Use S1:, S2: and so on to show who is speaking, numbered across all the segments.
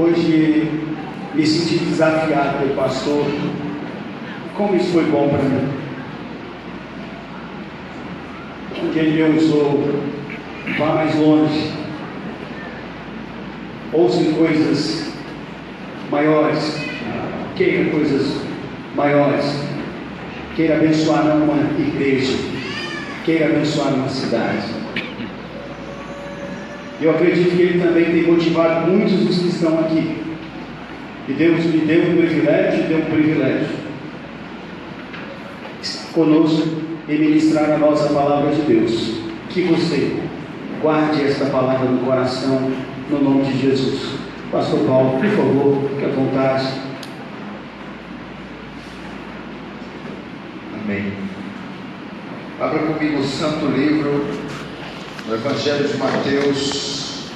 S1: Hoje me senti desafiado pelo pastor. Como isso foi bom para mim. Porque ele me usou. Vá mais longe. Ouça coisas maiores. Queira coisas maiores. Queira abençoar uma igreja. Queira abençoar uma cidade. Eu acredito que ele também tem motivado muitos dos que estão aqui. E Deus me deu um privilégio conosco e ministrar a nossa palavra de Deus. Que você guarde esta palavra no coração, no nome de Jesus. Pastor Paulo, por favor, fique à vontade.
S2: Amém. Abra comigo o santo livro do Evangelho de Mateus,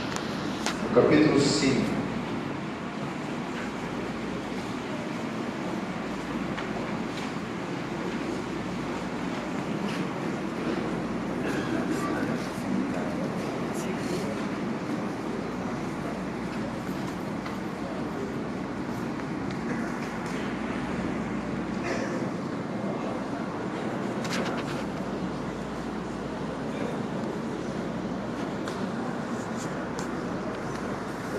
S2: no capítulo 5.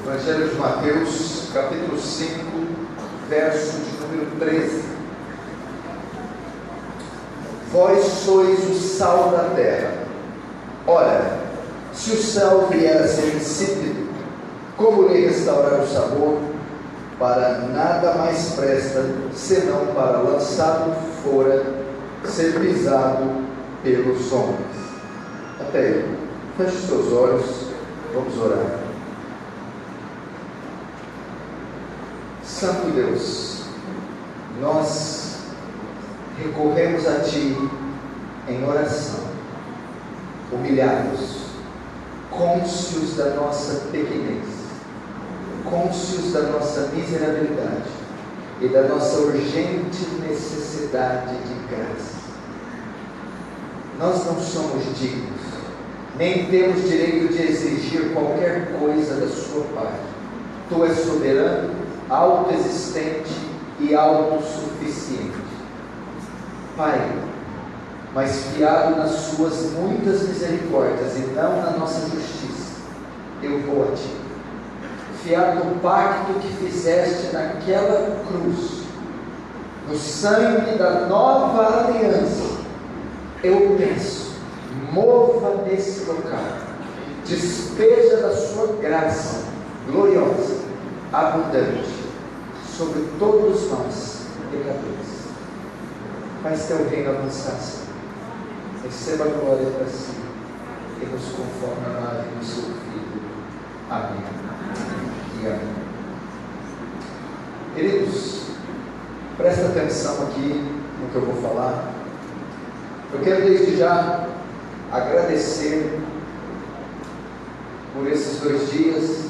S2: Evangelho de Mateus, capítulo 5, verso de número 13. Vós sois o sal da terra. Ora, se o sal vier a ser insípido, como lhe restaurar o sabor? Para nada mais presta, senão para lançado fora, ser pisado pelos homens. Até aí. Feche os seus olhos, vamos orar. Santo Deus, nós recorremos a Ti em oração, humilhados, cônscios da nossa pequenez, cônscios da nossa miserabilidade e da nossa urgente necessidade de graça. Nós não somos dignos, nem temos direito de exigir qualquer coisa da Sua parte. Tu és soberano, autoexistente e autossuficiente. Pai, mas fiado nas suas muitas misericórdias e não na nossa justiça, eu vou a Ti. Fiado no pacto que fizeste naquela cruz, no sangue da nova aliança, eu peço, mova nesse local, despeja da sua graça gloriosa, abundante, sobre todos nós, pecadores. Faz Teu reino avançar, Senhor. Receba a glória para Si e nos conforme a imagem do Seu Filho. Amém. E amém. Queridos, presta atenção aqui no que eu vou falar. Eu quero desde já agradecer por esses 2 dias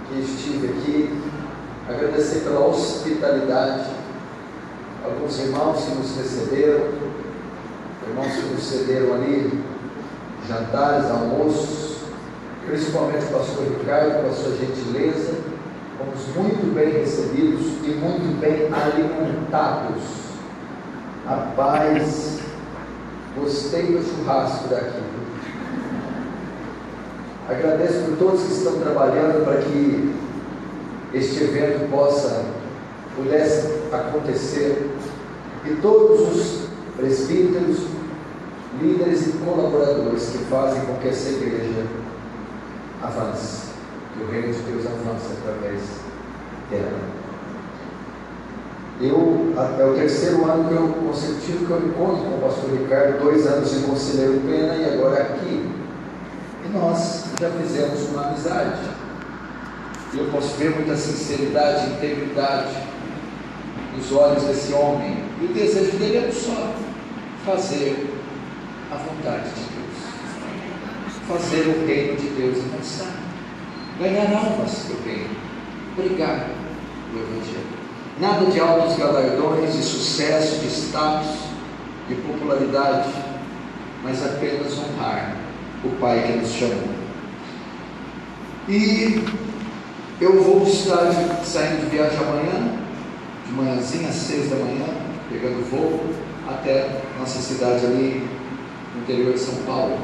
S2: que estive aqui, agradecer pela hospitalidade, alguns irmãos que nos receberam, irmãos que nos cederam ali, jantares, almoços, principalmente o pastor Ricardo, com a sua gentileza, fomos muito bem recebidos e muito bem alimentados. Rapaz, gostei do churrasco daqui. Agradeço por todos que estão trabalhando para que este evento pudesse acontecer, e todos os presbíteros, líderes e colaboradores que fazem com que essa igreja avance, que o reino de Deus avance através dela. É o 3º ano consecutivo que eu encontro com o pastor Ricardo, 2 anos em Conselheiro Pena e agora aqui. E nós já fizemos uma amizade. Eu posso ver muita sinceridade e integridade nos olhos desse homem. E o desejo dele é só fazer a vontade de Deus, fazer o reino de Deus avançar, ganhar almas do reino, pregar o Evangelho. Nada de altos galardões, de sucesso, de status, de popularidade, mas apenas honrar o Pai que nos chamou. E Eu vou estar saindo de viagem amanhã, de manhãzinha, às 6 da manhã, pegando voo até nossa cidade ali no interior de São Paulo,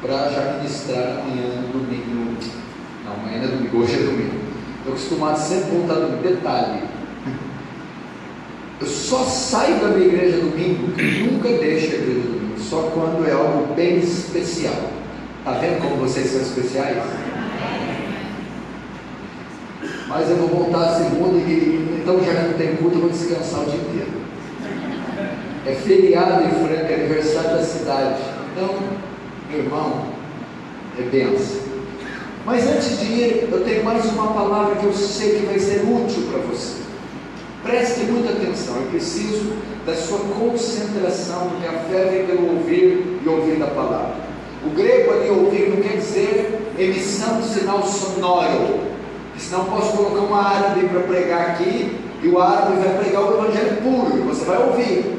S2: para já ministrar amanhã no domingo. Não, amanhã é domingo, hoje é domingo. Estou acostumado sempre voltar no detalhe. Eu só saio da minha igreja domingo, nunca deixo a igreja domingo, só quando é algo bem especial. Está vendo como vocês são especiais? Mas eu vou voltar a segunda, então já não tem culto, eu vou descansar o dia inteiro. É feriado em Franca, é aniversário da cidade. Então, meu irmão, é bênção. Mas antes de ir, eu tenho mais uma palavra que eu sei que vai ser útil para você. Preste muita atenção, eu preciso da sua concentração, porque a fé vem pelo ouvir e ouvir da palavra. O grego ali, ouvir, não quer dizer emissão de sinal sonoro, senão posso colocar um árabe para pregar aqui, e o árabe vai pregar o evangelho puro, e você vai ouvir,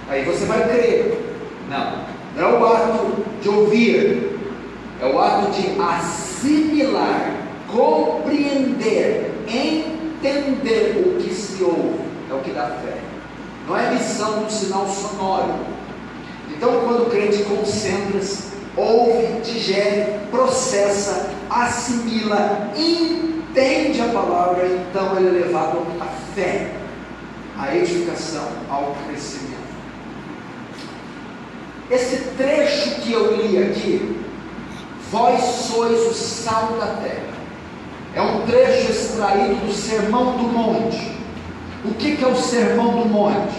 S2: aí você vai crer. Não é o ato de ouvir, é o ato de assimilar, compreender, entender o que se ouve, é o que dá fé. Não é emissão de um sinal sonoro. Então, quando o crente concentra-se, ouve, digere, processa, assimila, entende a palavra, então ele é levado à fé, à edificação, ao crescimento. Esse trecho que eu li aqui, vós sois o sal da terra, é um trecho extraído do Sermão do Monte. O que é o Sermão do Monte?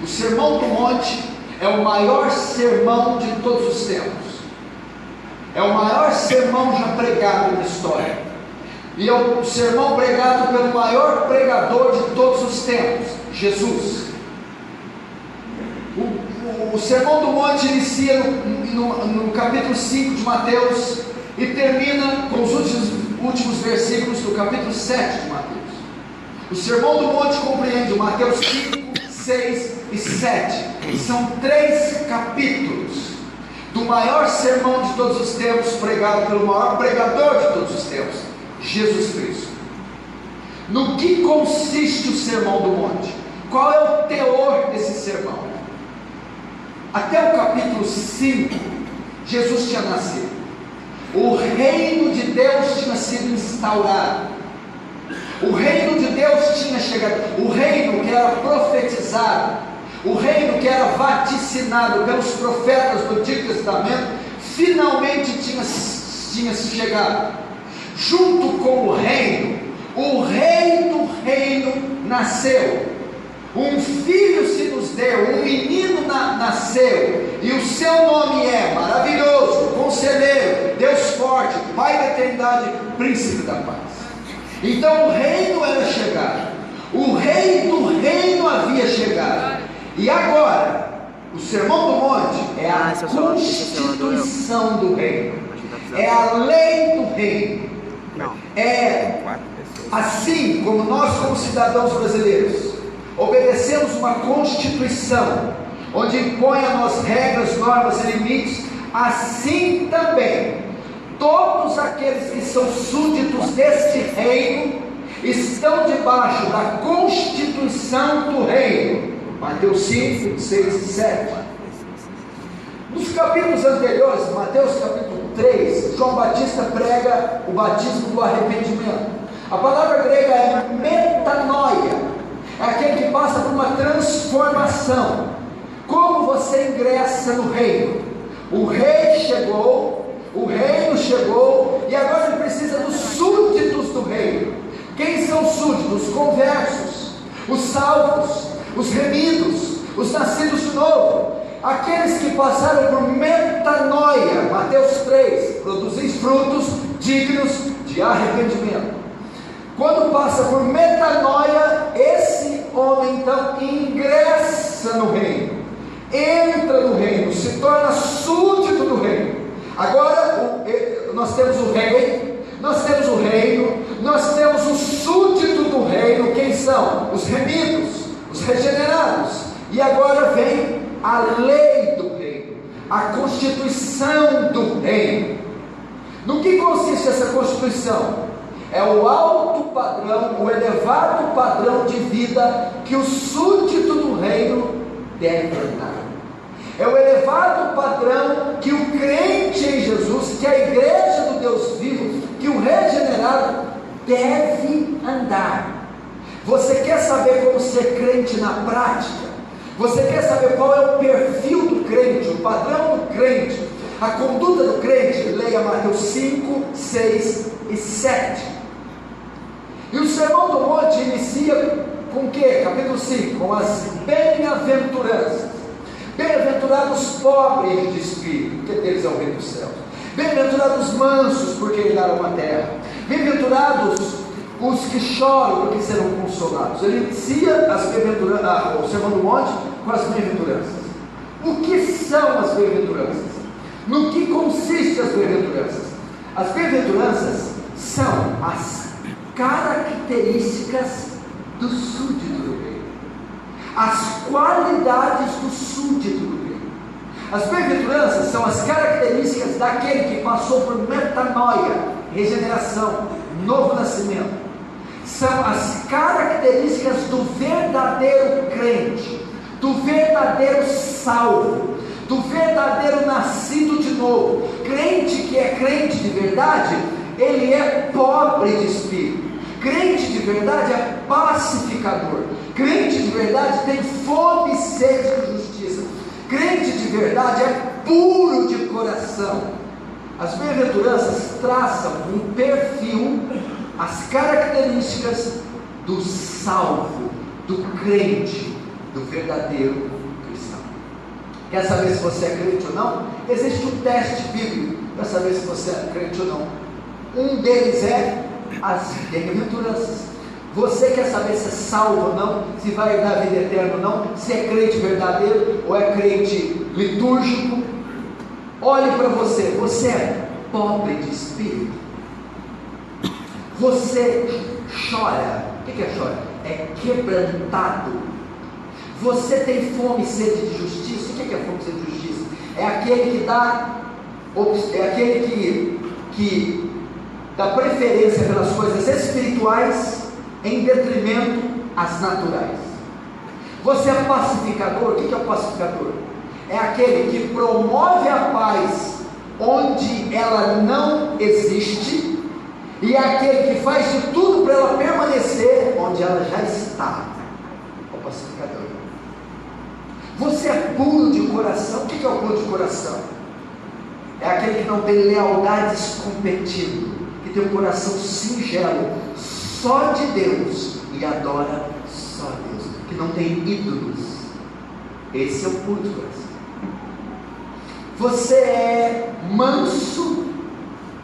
S2: O Sermão do Monte é o maior sermão de todos os tempos, é o maior sermão já pregado na história, e é o sermão pregado pelo maior pregador de todos os tempos, Jesus. O Sermão do Monte inicia no capítulo 5 de Mateus e termina com os últimos versículos do capítulo 7 de Mateus. O Sermão do Monte compreende Mateus 5, 6 e 7. São 3 capítulos do maior sermão de todos os tempos, pregado pelo maior pregador de todos os tempos, Jesus Cristo. No que consiste o Sermão do Monte? Qual é o teor desse sermão? Até o capítulo 5, Jesus tinha nascido, o reino de Deus tinha sido instaurado, o reino de Deus tinha chegado, o reino que era profetizado, o reino que era vaticinado pelos profetas do Antigo Testamento, finalmente tinha chegado. Junto com o rei do reino nasceu. Um filho se nos deu, um menino nasceu, e o seu nome é Maravilhoso, Conselheiro, Deus Forte, Pai da Eternidade, Príncipe da Paz. Então o reino era chegado, o rei do reino havia chegado, e agora o Sermão do Monte é a constituição do reino, é a lei do reino. É assim como nós, como cidadãos brasileiros, obedecemos uma constituição, onde impõe a nós regras, normas e limites, assim também todos aqueles que são súditos deste reino estão debaixo da constituição do reino. Mateus 5, 6 e 7. Nos capítulos anteriores, Mateus capítulo 3, João Batista prega o batismo do arrependimento. A palavra grega é metanoia, é aquele que passa por uma transformação. Como você ingressa no reino? O rei chegou, o reino chegou, e agora ele precisa dos súditos do reino. Quem são os súditos? Os conversos, os salvos, os remidos, os nascidos de novo, aqueles que passaram por metanoia. Mateus 3, produzis frutos dignos de arrependimento. Quando passa por metanoia, esse homem então ingressa no reino, entra no reino, se torna súdito do reino. Agora nós temos o rei, nós temos o reino, nós temos o súdito do reino. Quem são? Os remidos, os regenerados. E agora vem a lei do reino, a constituição do reino. No que consiste consiste essa constituição? É o alto padrão, o elevado padrão de vida que o súdito do reino deve andar. É o elevado padrão que o crente em Jesus, que a igreja do Deus vivo, que o regenerado deve andar. Você quer saber como ser crente na prática? Você quer saber qual é o perfil do crente, o padrão do crente, a conduta do crente? Leia Mateus 5, 6 e 7. E o Sermão do Monte inicia com o que? Capítulo 5, com as bem-aventuranças. Bem-aventurados pobres de espírito, porque deles é o reino dos céus. Bem-aventurados mansos, porque herdarão a terra. Bem-aventurados os que choram, porque serão consolados. Ele inicia o Sermão do Monte com as bem-aventuranças. O que são as bem-aventuranças? No que consistem as bem-aventuranças? As bem-aventuranças são as características do súdito do reino, as qualidades do súdito do reino. As bem-aventuranças são as características daquele que passou por metanoia, regeneração, novo nascimento. São as características do verdadeiro crente, do verdadeiro salvo, do verdadeiro nascido de novo. Crente que é crente de verdade, ele é pobre de espírito. Crente de verdade é pacificador. Crente de verdade tem fome e sede de justiça. Crente de verdade é puro de coração. As bem-aventuranças traçam um perfil, as características do salvo, do crente, do verdadeiro cristão. Quer saber se você é crente ou não? Existe um teste bíblico para saber se você é crente ou não. Um deles é as bem-aventuranças. Você quer saber se é salvo ou não, se vai dar vida eterna ou não, se é crente verdadeiro ou é crente litúrgico? Olhe para você, você é pobre de espírito? Você chora? O que é chora? É quebrantado. Você tem fome e sede de justiça? O que é fome e sede de justiça? É aquele que dá, é aquele que dá preferência pelas coisas espirituais em detrimento às naturais. Você é pacificador? O que é o pacificador? É aquele que promove a paz onde ela não existe, e é aquele que faz de tudo para ela permanecer onde ela já está. É o pacificador. Você é puro de coração? O que é o puro de coração? É aquele que não tem lealdades competindo, que tem um coração singelo, só de Deus, e adora só Deus, que não tem ídolos. Esse é o puro de coração. Você é manso.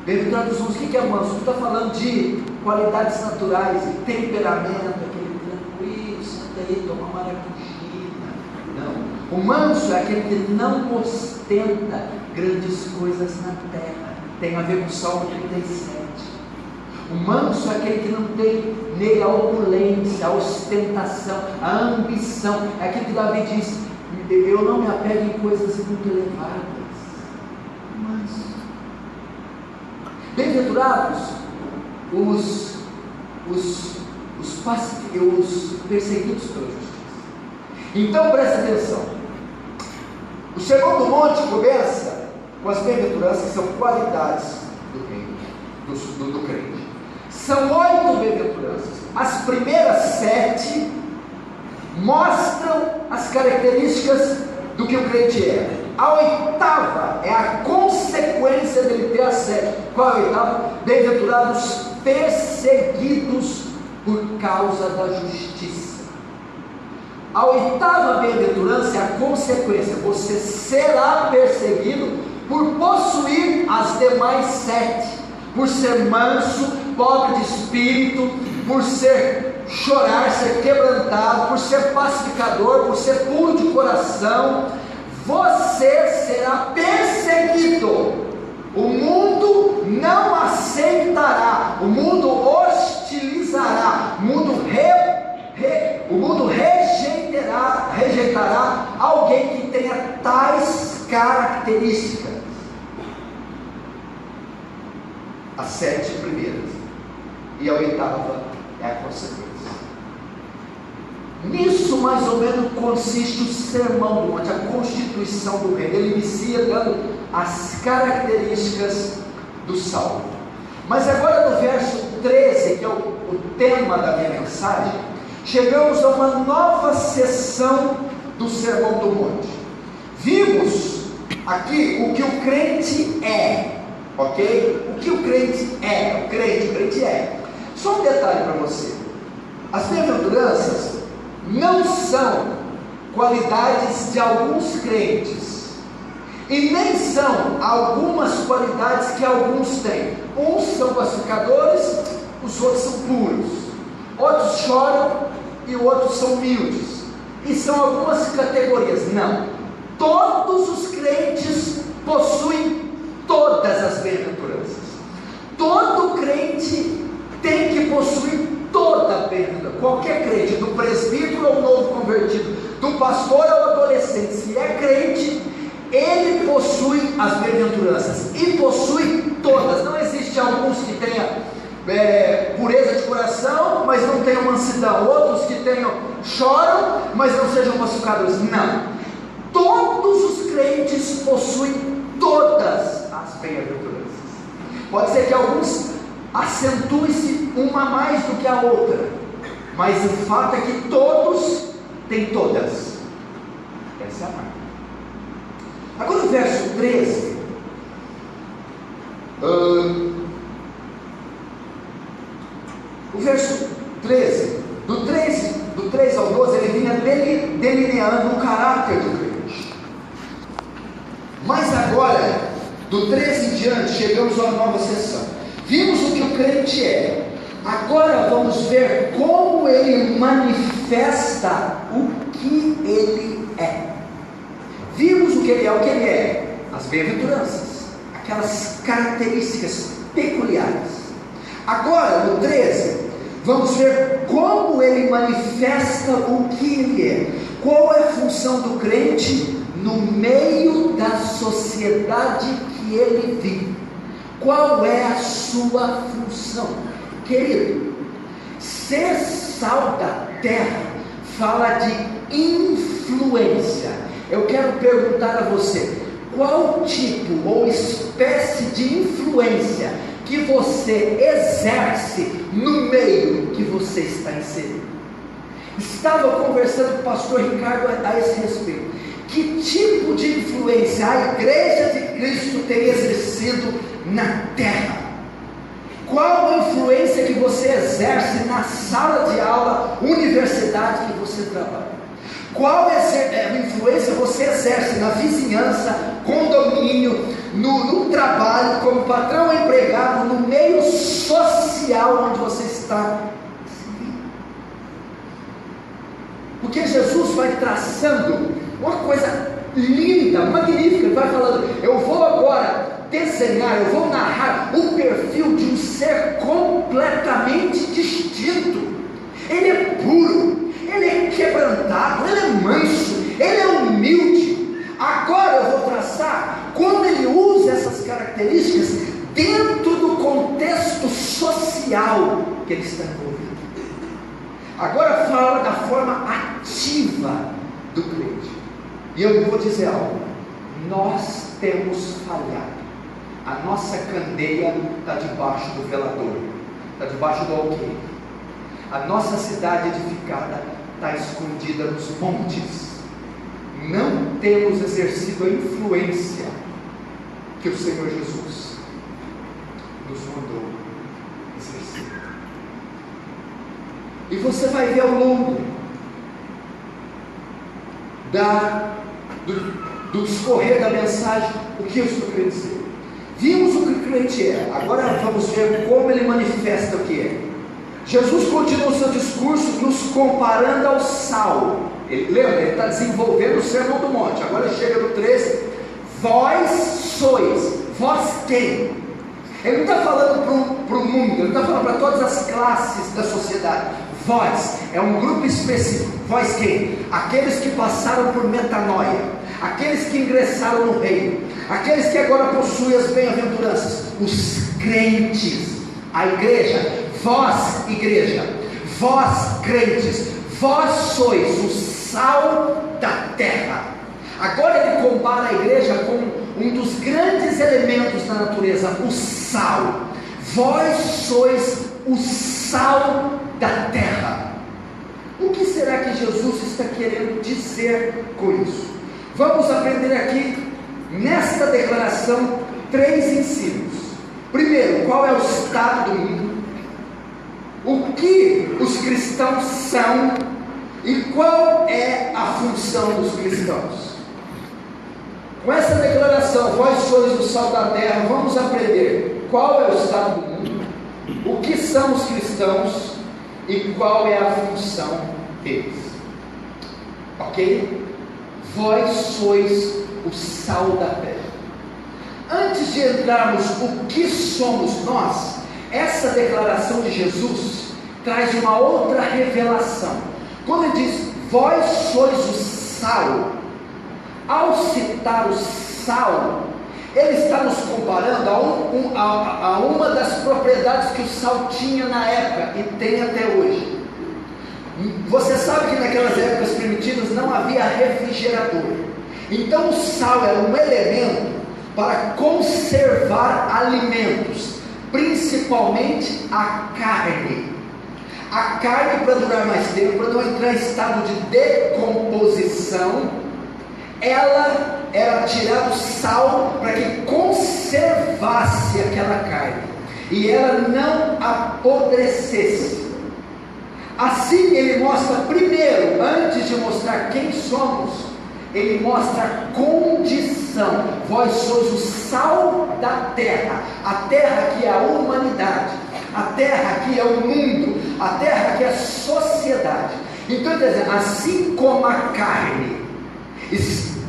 S2: Bem-aventurados os, o que é manso? Está falando de qualidades naturais, de temperamento, aquele tranquilo, senta aí, toma maracujina. Não, o manso é aquele que não ostenta grandes coisas na terra. Tem a ver com o Salmo 37. O manso é aquele que não tem nele a opulência, a ostentação, a ambição. É aquele que Davi diz: eu não me apego em coisas muito elevadas. Manso. Bem-aventurados os perseguidos pela justiça. Então presta atenção. O Sermão do Monte começa com as bem-aventuranças, que são qualidades do reino, do crente. São 8 bem-aventuranças. As primeiras 7 mostram as características do que o crente é. A 8ª é a consequência dele ter a 7. Qual é a 8ª? Bem-aventurados perseguidos por causa da justiça. A 8ª bem-aventurança é a consequência. Você será perseguido por possuir as demais 7. Por ser manso, pobre de espírito, por chorar, ser quebrantado, por ser pacificador, por ser puro de coração, você será perseguido. O mundo não aceitará, o mundo hostilizará, o mundo rejeitará alguém que tenha tais características. as 7 primeiras, e a 8ª é a consequência. Nisso mais ou menos consiste o Sermão do Monte, a constituição do reino. Ele inicia dando as características do salmo. Mas agora no verso 13, que é o tema da minha mensagem, chegamos a uma nova sessão do Sermão do Monte. Vimos aqui o que o crente é, ok? O que o crente é, o crente é. Só um detalhe para você: as bem-aventuranças não são qualidades de alguns crentes, e nem são algumas qualidades que alguns têm. Uns são pacificadores, os outros são puros, outros choram e outros são humildes, e são algumas categorias. Não, todos os crentes possuem todas as bem-aventuranças. Todo crente tem que possuir toda a bem-aventurança. Qualquer crente, do presbítero ao novo convertido, do pastor ao adolescente, se é crente, ele possui as bem-aventuranças, e possui todas. Não existe alguns que tenham pureza de coração, mas não tenham mansidão, outros que choram, mas não sejam pacificadores. Não, todos os crentes possuem todas as bem-aventuranças. Pode ser que alguns acentuem-se uma mais do que a outra, mas o fato é que todos têm todas. Essa é a marca. Agora o verso 13, o verso 13, do 3 ao 12, ele vinha delineando o caráter do crente. Mas agora, do 13 em diante, chegamos a uma nova sessão. Vimos o que o crente é. Agora vamos ver como ele manifesta o que ele é. Vimos o que ele é, as bem-aventuranças, aquelas características peculiares. Agora, no 13, vamos ver como ele manifesta o que ele é. Qual é a função do crente no meio da sociedade que ele vive? Qual é a sua função? Querido, ser sal da terra fala de influência. Eu quero perguntar a você: qual tipo ou espécie de influência que você exerce no meio que você está inserido? Estava conversando com o pastor Ricardo a esse respeito. Que tipo de influência a Igreja de Cristo tem exercido na terra? Qual a influência que você exerce na sala de aula, universidade que você trabalha? Qual influência você exerce na vizinhança, condomínio, no trabalho, como patrão ou empregado, no meio social onde você está? Porque Jesus vai traçando uma coisa linda, magnífica. Ele vai falando: eu vou agora desenhar, eu vou narrar o perfil de um ser completamente distinto. Ele é puro, ele é quebrantado, ele é manso, ele é humilde. Agora eu vou traçar como ele usa essas características dentro do contexto social que ele está envolvido. Agora fala da forma ativa do crente. E eu vou dizer algo: nós temos falhado. A nossa candeia está debaixo do velador, está debaixo do alqueire. A nossa cidade edificada está escondida nos montes. Não temos exercido a influência que o Senhor Jesus nos mandou exercer. E você vai ver ao longo do escorrer da mensagem o que eu estou querendo dizer. Vimos o que o crente é, agora vamos ver como ele manifesta o que é. Jesus continua o seu discurso nos comparando ao sal. Lembra, ele está desenvolvendo o Sermão do Monte. Agora chega no 13: vós sois, vós quem? Ele não está falando para o mundo, ele está falando para todas as classes da sociedade. Vós é um grupo específico. Vós quem? Aqueles que passaram por metanoia, aqueles que ingressaram no reino, aqueles que agora possuem as bem-aventuranças, os
S3: crentes. A igreja, vós crentes, vós sois o sal da terra. Agora ele compara a igreja com um dos grandes elementos da natureza, o sal. Vós sois o sal da terra. O que será que Jesus está querendo dizer com isso? Vamos aprender aqui, nesta declaração, 3 ensinos. Primeiro, qual é o estado do mundo? O que os cristãos são e qual é a função dos cristãos? Com essa declaração, vós sois o sal da terra, vamos aprender qual é o estado do mundo, o que são os cristãos e qual é a função deles. Ok? Vós sois o sal da terra. Antes de entrarmos o que somos nós, essa declaração de Jesus traz uma outra revelação. Quando ele diz, vós sois o sal, ao citar o sal, ele está nos comparando a uma das propriedades que o sal tinha na época e tem até hoje. Você sabe que naquelas épocas primitivas não havia refrigerador, então o sal era um elemento para conservar alimentos, principalmente a carne. A carne, para durar mais tempo, para não entrar em estado de decomposição, ela era tirado sal para que conservasse aquela carne e ela não apodrecesse. Assim ele mostra primeiro, antes de mostrar quem somos, ele mostra a condição. Vós sois o sal da terra. A terra que é a humanidade, a terra que é o mundo, a terra que é a sociedade. Então ele está dizendo, assim como a carne,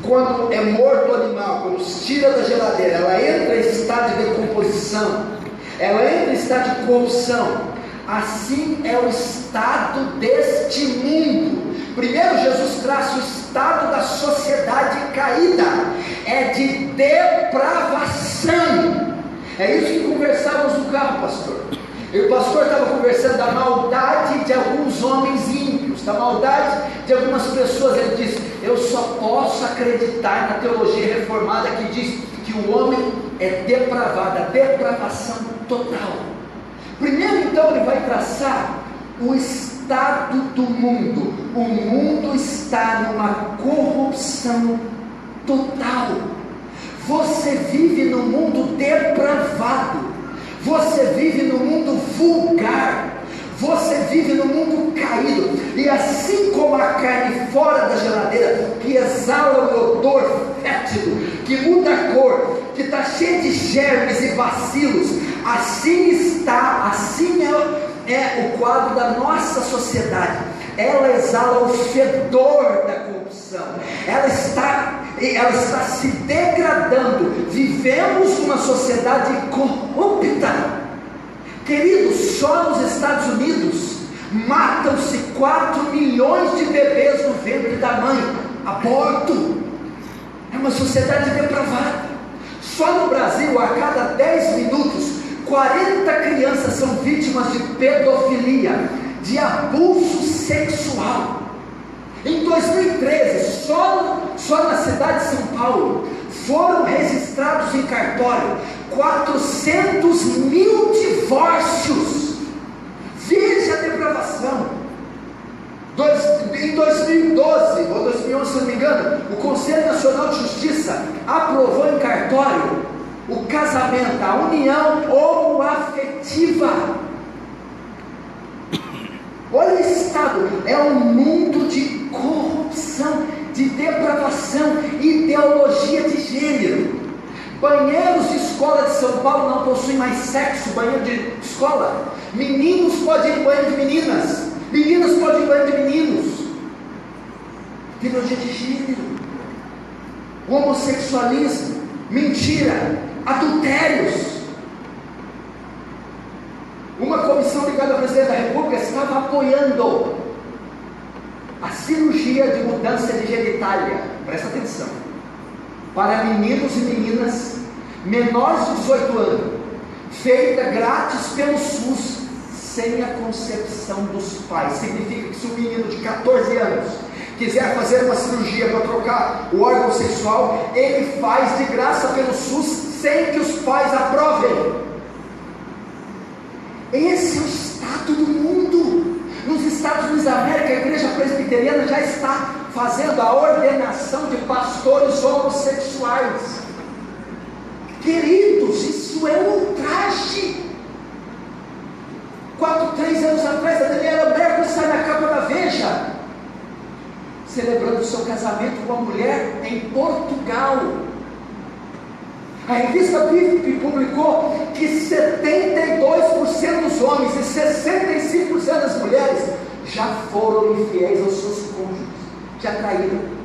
S3: quando é morto o animal, quando se tira da geladeira, ela entra em estado de decomposição, ela entra em estado de corrupção, assim é o estado deste mundo. Primeiro Jesus traz o estado da sociedade caída, é de depravação. É isso que conversávamos no carro, pastor. E o pastor estava conversando da maldade de alguns homens ímpios, da maldade de algumas pessoas. Ele disse, eu só posso acreditar na teologia reformada que diz que o homem é depravado, a depravação total. Primeiro então ele vai traçar o estado do mundo. O mundo está numa corrupção total. Você vive no mundo depravado, você vive no mundo vulgar, você vive no mundo caído. E assim como a carne fora da geladeira, que exala o odor fétido, que muda a cor, que está cheia de germes e bacilos, assim é o quadro da nossa sociedade. Ela exala o fedor da corrupção, ela está se degradando. Vivemos numa sociedade corrupta. Queridos, só nos Estados Unidos matam-se 4 milhões de bebês no ventre da mãe. Aborto. É uma sociedade depravada. Só no Brasil, a cada 10 minutos 40 crianças são vítimas de pedofilia, de abuso sexual. Em 2013, só na cidade de São Paulo, foram registrados em cartório 400 mil divórcios. Veja a depravação. Em 2012 ou 2011, se não me engano, o Conselho Nacional de Justiça aprovou em cartório o casamento, a união homoafetiva. Olha o estado, é um mundo de corrupção, de depravação, ideologia de gênero. Banheiros de escola de São Paulo não possuem mais sexo, banheiro de escola. Meninos podem ir em banheiro de meninas, meninas podem ir em banheiro de meninos. Ideologia de gênero, homossexualismo, mentira, adultérios. Uma comissão ligada ao presidente da República estava apoiando a cirurgia de mudança de genitália, presta atenção, para meninos e meninas menores de 18 anos, feita grátis pelo SUS, sem a concepção dos pais. Significa que se um menino de 14 anos quiser fazer uma cirurgia para trocar o órgão sexual, ele faz de graça pelo SUS, sem que os pais aprovem. Esse é o estado do mundo. Nos Estados Unidos da América, a igreja presbiteriana já está fazendo a ordenação de pastores homossexuais. Queridos, isso é um ultraje. 3 anos atrás, a Daniela Mercury sai na capa da Veja, celebrando o seu casamento com uma mulher em Portugal. A revista BIP publicou que 72% dos homens e 65% das mulheres já foram infiéis aos seus cônjuges, já traíram.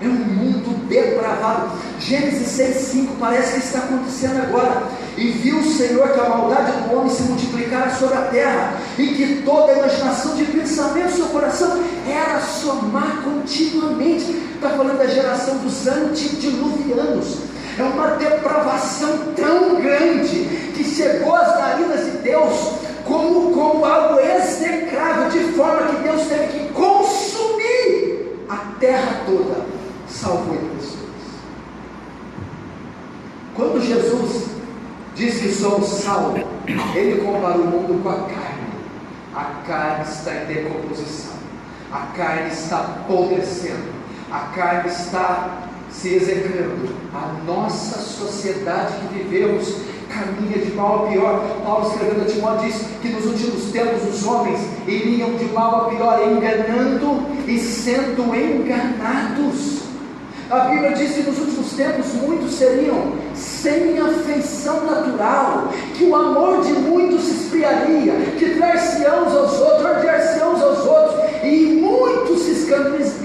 S3: É um mundo depravado. Gênesis 6,5 parece que está acontecendo agora. E viu o Senhor que a maldade do homem se multiplicara sobre a terra, e que toda a imaginação de pensamento do seu coração era somar continuamente. Está falando da geração dos antediluvianos. É uma depravação tão grande que chegou às narinas de Deus como algo execrável, de forma que Deus teve que consumir a terra toda. Salvou 8 pessoas. Quando Jesus diz que somos sal, ele compara o mundo com a carne. A carne está em decomposição, a carne está apodrecendo, a carne está se execrando. A nossa sociedade que vivemos caminha de mal a pior. Paulo, escrevendo a Timóteo, diz que nos últimos tempos os homens iriam de mal a pior, enganando e sendo enganados. A Bíblia diz que nos últimos tempos muitos seriam sem afeição natural, que o amor de muitos se esfriaria, que trair-se-ão uns aos outros, odiar-se-ão uns aos outros, e muitos se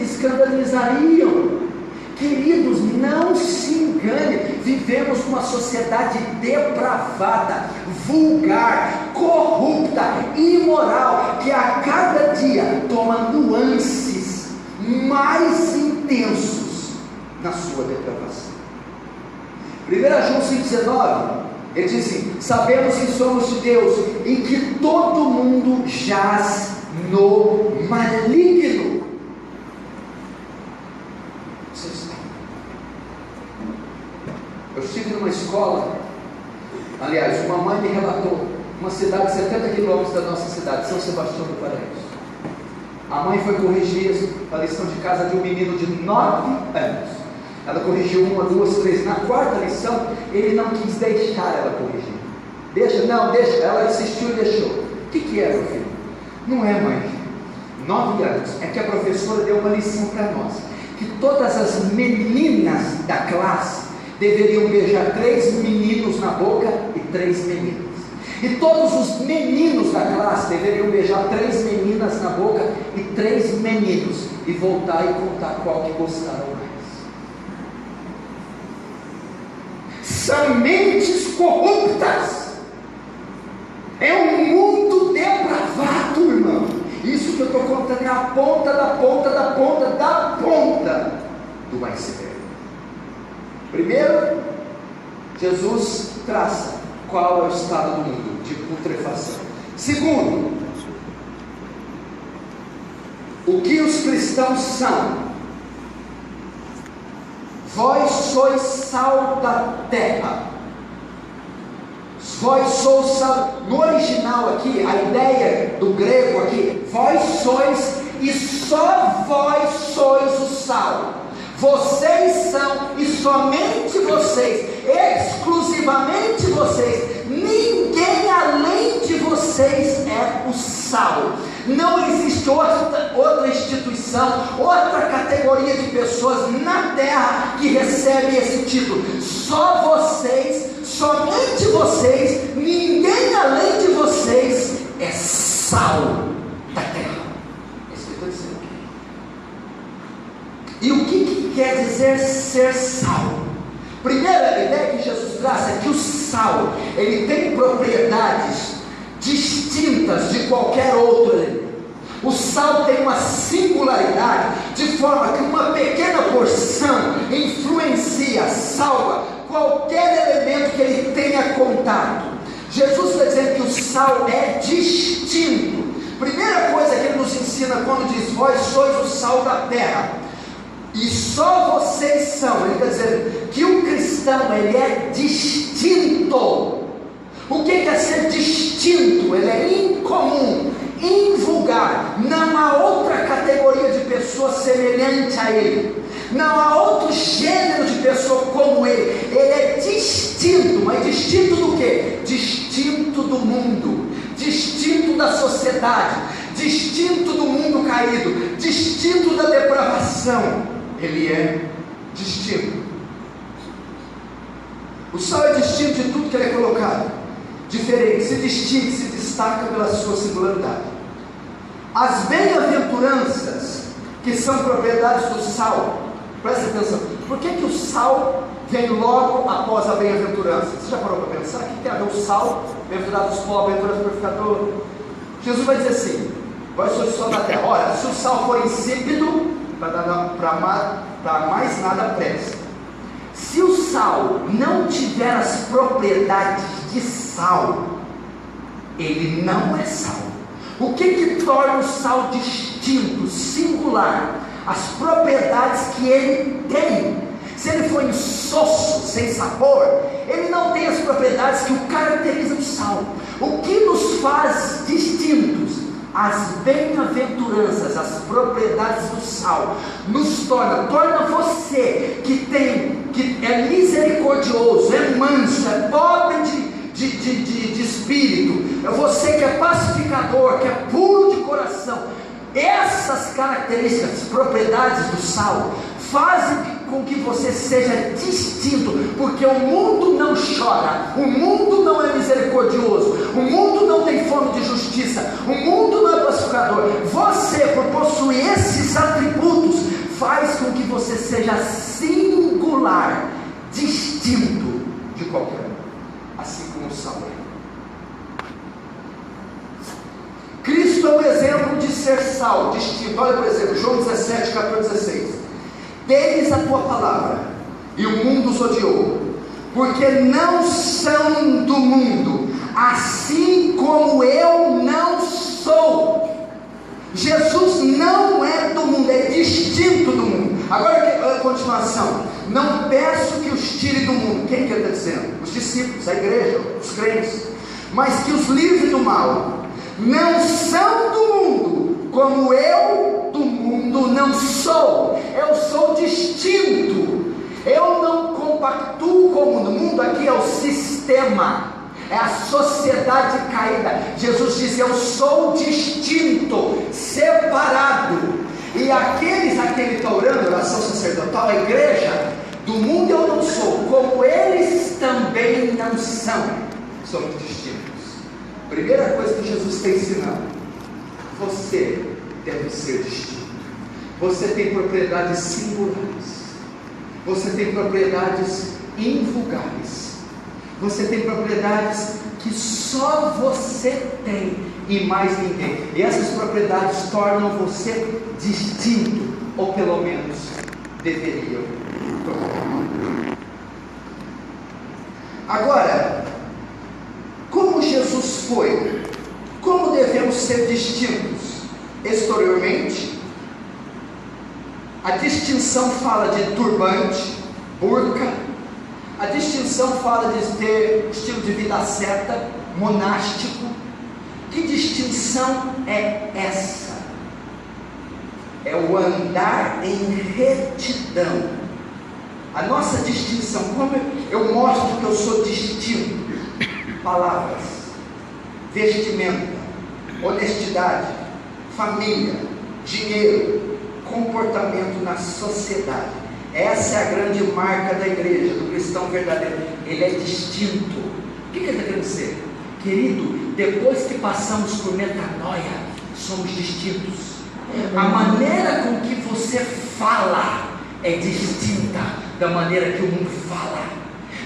S3: escandalizariam. Queridos, não se engane, vivemos numa sociedade depravada, vulgar, corrupta, imoral, que a cada dia toma nuances mais intensos na sua depravação. 1 João 5,19, ele diz assim: sabemos que somos de Deus e que todo mundo jaz no maligno. Eu estive numa escola, aliás, uma mãe me relatou, uma cidade de 70 quilômetros da nossa cidade, São Sebastião do Paraíso. A mãe foi corrigir a lição de casa de um menino de 9 anos. Ela corrigiu 1, 2, 3. Na 4ª lição, ele não quis deixar ela corrigir. Deixa. Ela insistiu e deixou. O que é, meu filho? Não é, mãe. 9 anos. É que a professora deu uma lição para nós, que todas as meninas da classe deveriam beijar 3 meninos na boca e 3 meninas. E todos os meninos da classe deveriam beijar 3 meninas na boca e 3 meninos, e voltar e contar qual que gostaram mais. São mentes corruptas. É um mundo depravado, irmão. Isso que eu estou contando é a ponta da ponta da ponta da ponta do iceberg. Primeiro, Jesus traça qual é o estado do mundo de putrefação. Segundo, o que os cristãos são? Vós sois sal da terra. Vós sois sal. No original aqui, a ideia do grego aqui, vós sois e só vós sois o sal. Vocês são, e somente vocês, exclusivamente vocês, ninguém além de vocês é o sal. Não existe outra instituição, outra categoria de pessoas na terra que recebe esse título. Só vocês, somente vocês, ninguém além de vocês é sal da terra. É isso que eu estou dizendo. E o que quer dizer ser sal? Primeira ideia que Jesus traz é que o sal, ele tem propriedades distintas de qualquer outro elemento. O sal tem uma singularidade, de forma que uma pequena porção influencia, salva qualquer elemento contato. Jesus está dizendo que o sal é distinto. Primeira coisa que ele nos ensina quando diz: vós sois o sal da terra, e só vocês são. Ele está dizendo que o cristão, ele é distinto. O que é ser distinto? Ele é incomum, invulgar. Não há outra categoria de pessoa semelhante a ele. Não há outro gênero de pessoa como ele. Ele é distinto. Mas distinto do quê? Distinto do mundo, distinto da sociedade, distinto do mundo caído, distinto da depravação. Ele é distinto. O sal é distinto de tudo que ele é colocado, diferente, se distingue, se destaca pela sua singularidade. As bem-aventuranças, que são propriedades do sal, presta atenção, por que o sal vem logo após a bem-aventurança? Você já parou para pensar? O que tem a ver o sal? Bem-aventurados os pobres, bem-aventurados o purificador. Jesus vai dizer assim: vós sois o sal da terra. Olha, se o sal for insípido, para mais nada presta. Se o sal não tiver as propriedades de sal, ele não é sal. O que torna o sal distinto, singular? As propriedades que ele tem. Se ele for insosso, sem sabor, ele não tem as propriedades que o caracterizam o sal. O que nos faz distintos? As bem-aventuranças, as propriedades do sal, nos torna você que é misericordioso, é manso, é pobre de espírito, é você que é pacificador, que é puro de coração. Essas características, propriedades do sal, fazem com que você seja distinto, porque o mundo não chora, o mundo não é misericordioso, o mundo não tem fome de justiça, o mundo não é pacificador. Você, por possuir esses atributos, faz com que você seja singular, distinto de qualquer um, assim como o sal é. Cristo é um exemplo de ser sal, distinto. Olha, por exemplo, João 17, 14, 16. Deles a tua palavra, e o mundo os odiou, porque não são do mundo, assim como eu não sou. Jesus não é do mundo, é distinto do mundo. Agora a continuação: não peço que os tire do mundo. Quem que ele está dizendo? Os discípulos, a igreja, os crentes. Mas que os livre do mal. Não são do mundo, como eu do mundo não sou. Eu sou distinto. Eu não compactuo com o mundo. O mundo aqui é o sistema, é a sociedade caída. Jesus diz: eu sou distinto, separado. E aquele que está orando, oração sacerdotal, a igreja, do mundo eu não sou, como eles também não são. Somos distintos. Primeira coisa que Jesus está ensinando: você deve ser distinto. Você tem propriedades singulares, você tem propriedades invulgares, você tem propriedades que só você tem e mais ninguém. E essas propriedades tornam você distinto, ou pelo menos deveriam tornar. Agora, como Jesus foi? Como devemos ser distintos? Exteriormente, a distinção fala de turbante, burca. A distinção fala de ter estilo de vida asceta, monástico. Que distinção é essa? É o andar em retidão. A nossa distinção, como eu mostro que eu sou distinto? Palavras, vestimenta, honestidade, família, dinheiro, comportamento na sociedade. Essa é a grande marca da igreja, do cristão verdadeiro. Ele é distinto. O que ele está querendo dizer? Querido, depois que passamos por metanoia, somos distintos. A maneira com que você fala é distinta da maneira que o mundo fala.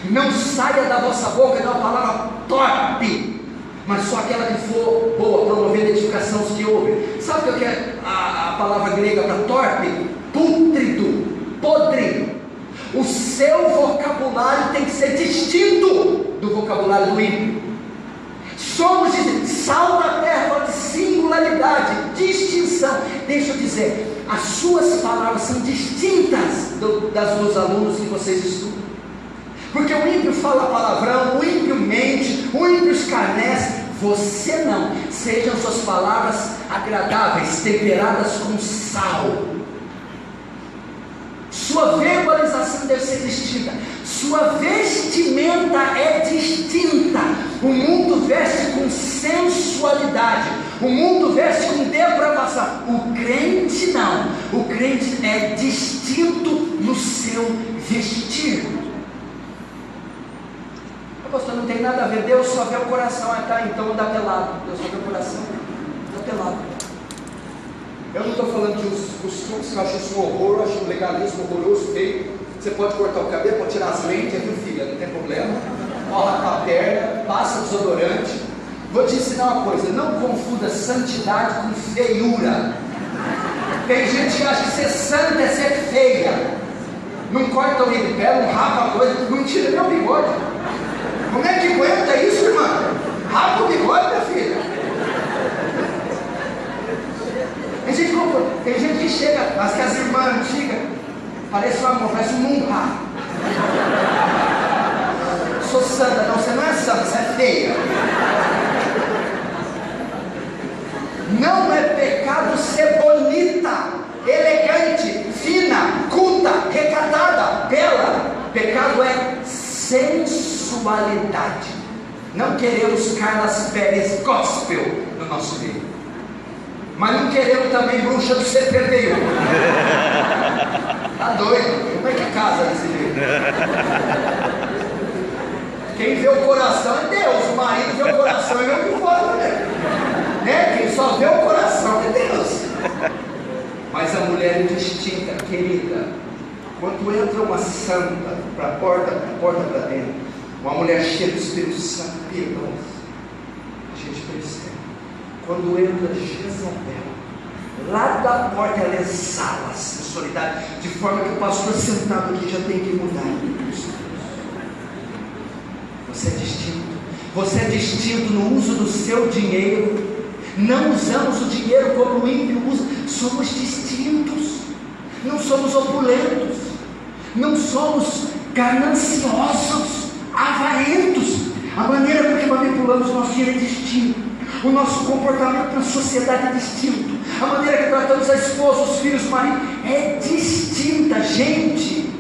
S3: Não saia da vossa boca uma palavra torpe, mas só aquela que for boa, promovendo a edificação aos que ouvem. Sabe o que é a palavra grega para torpe? Pútrido, podre. O seu vocabulário tem que ser distinto do vocabulário vocabulário do ímpio. Somos sal da terra, fala de singularidade, distinção. Deixa eu dizer, as suas palavras são distintas das dos alunos que vocês estudam. Porque o ímpio fala palavrão, o ímpio mente, o ímpio escarnece. Você não. Sejam suas palavras agradáveis, temperadas com sal. Sua verbalização deve ser distinta. Sua vestimenta é distinta. O mundo veste com sensualidade. O mundo veste com depravação. O crente não. O crente é distinto no seu vestir. Pastor, não tem nada a ver. Deus só vê o coração. Tá, então anda pelado. Deus só vê o coração. Anda pelado. Eu não estou falando de os costumes, que eu acho isso um horror, eu acho um legalismo horroroso, feio. Você pode cortar o cabelo, pode tirar as lentes, viu, filha? Não tem problema. Morra a perna, passa desodorante. Vou te ensinar uma coisa: não confunda santidade com feiura. Tem gente que acha que ser santa é ser feia. Não corta o pé, não rapa a coisa, não tira nem o bigode. Como é que aguenta isso, irmã? Rapa o bigode, minha filha. Tem gente que chega, mas que as irmãs antigas parece um amor, parece um munra. Sou santa, não, você não é santa, você é feia. Não é pecado ser bonita, elegante, fina, culta, recatada, bela. Pecado é sensualidade. Não queremos Carlas Pérez gospel no nosso meio, mas não queremos também bruxa do CPTU. Tá doido? Como é que casa desse jeito? Quem vê o coração é Deus. O marido vê o coração e vê o que fora também, né? Quem só vê o coração é Deus. Mas a mulher é distinta, querida. Quando entra uma santa para a porta para dentro, uma mulher cheia do Espírito Santo, piedosa, a gente percebe. Quando entra Jezabel, lá da porta ela exala a sensualidade, de forma que o pastor sentado aqui já tem que mudar. Você é distinto. Você é distinto no uso do seu dinheiro. Não usamos o dinheiro como o ímpio usa. Somos distintos. Não somos opulentos. Não somos gananciosos, avarentos. A maneira com que manipulamos o nosso dinheiro é distinto. O nosso comportamento na sociedade é distinto. A maneira que tratamos a esposa, os filhos, o marido é distinta. Gente,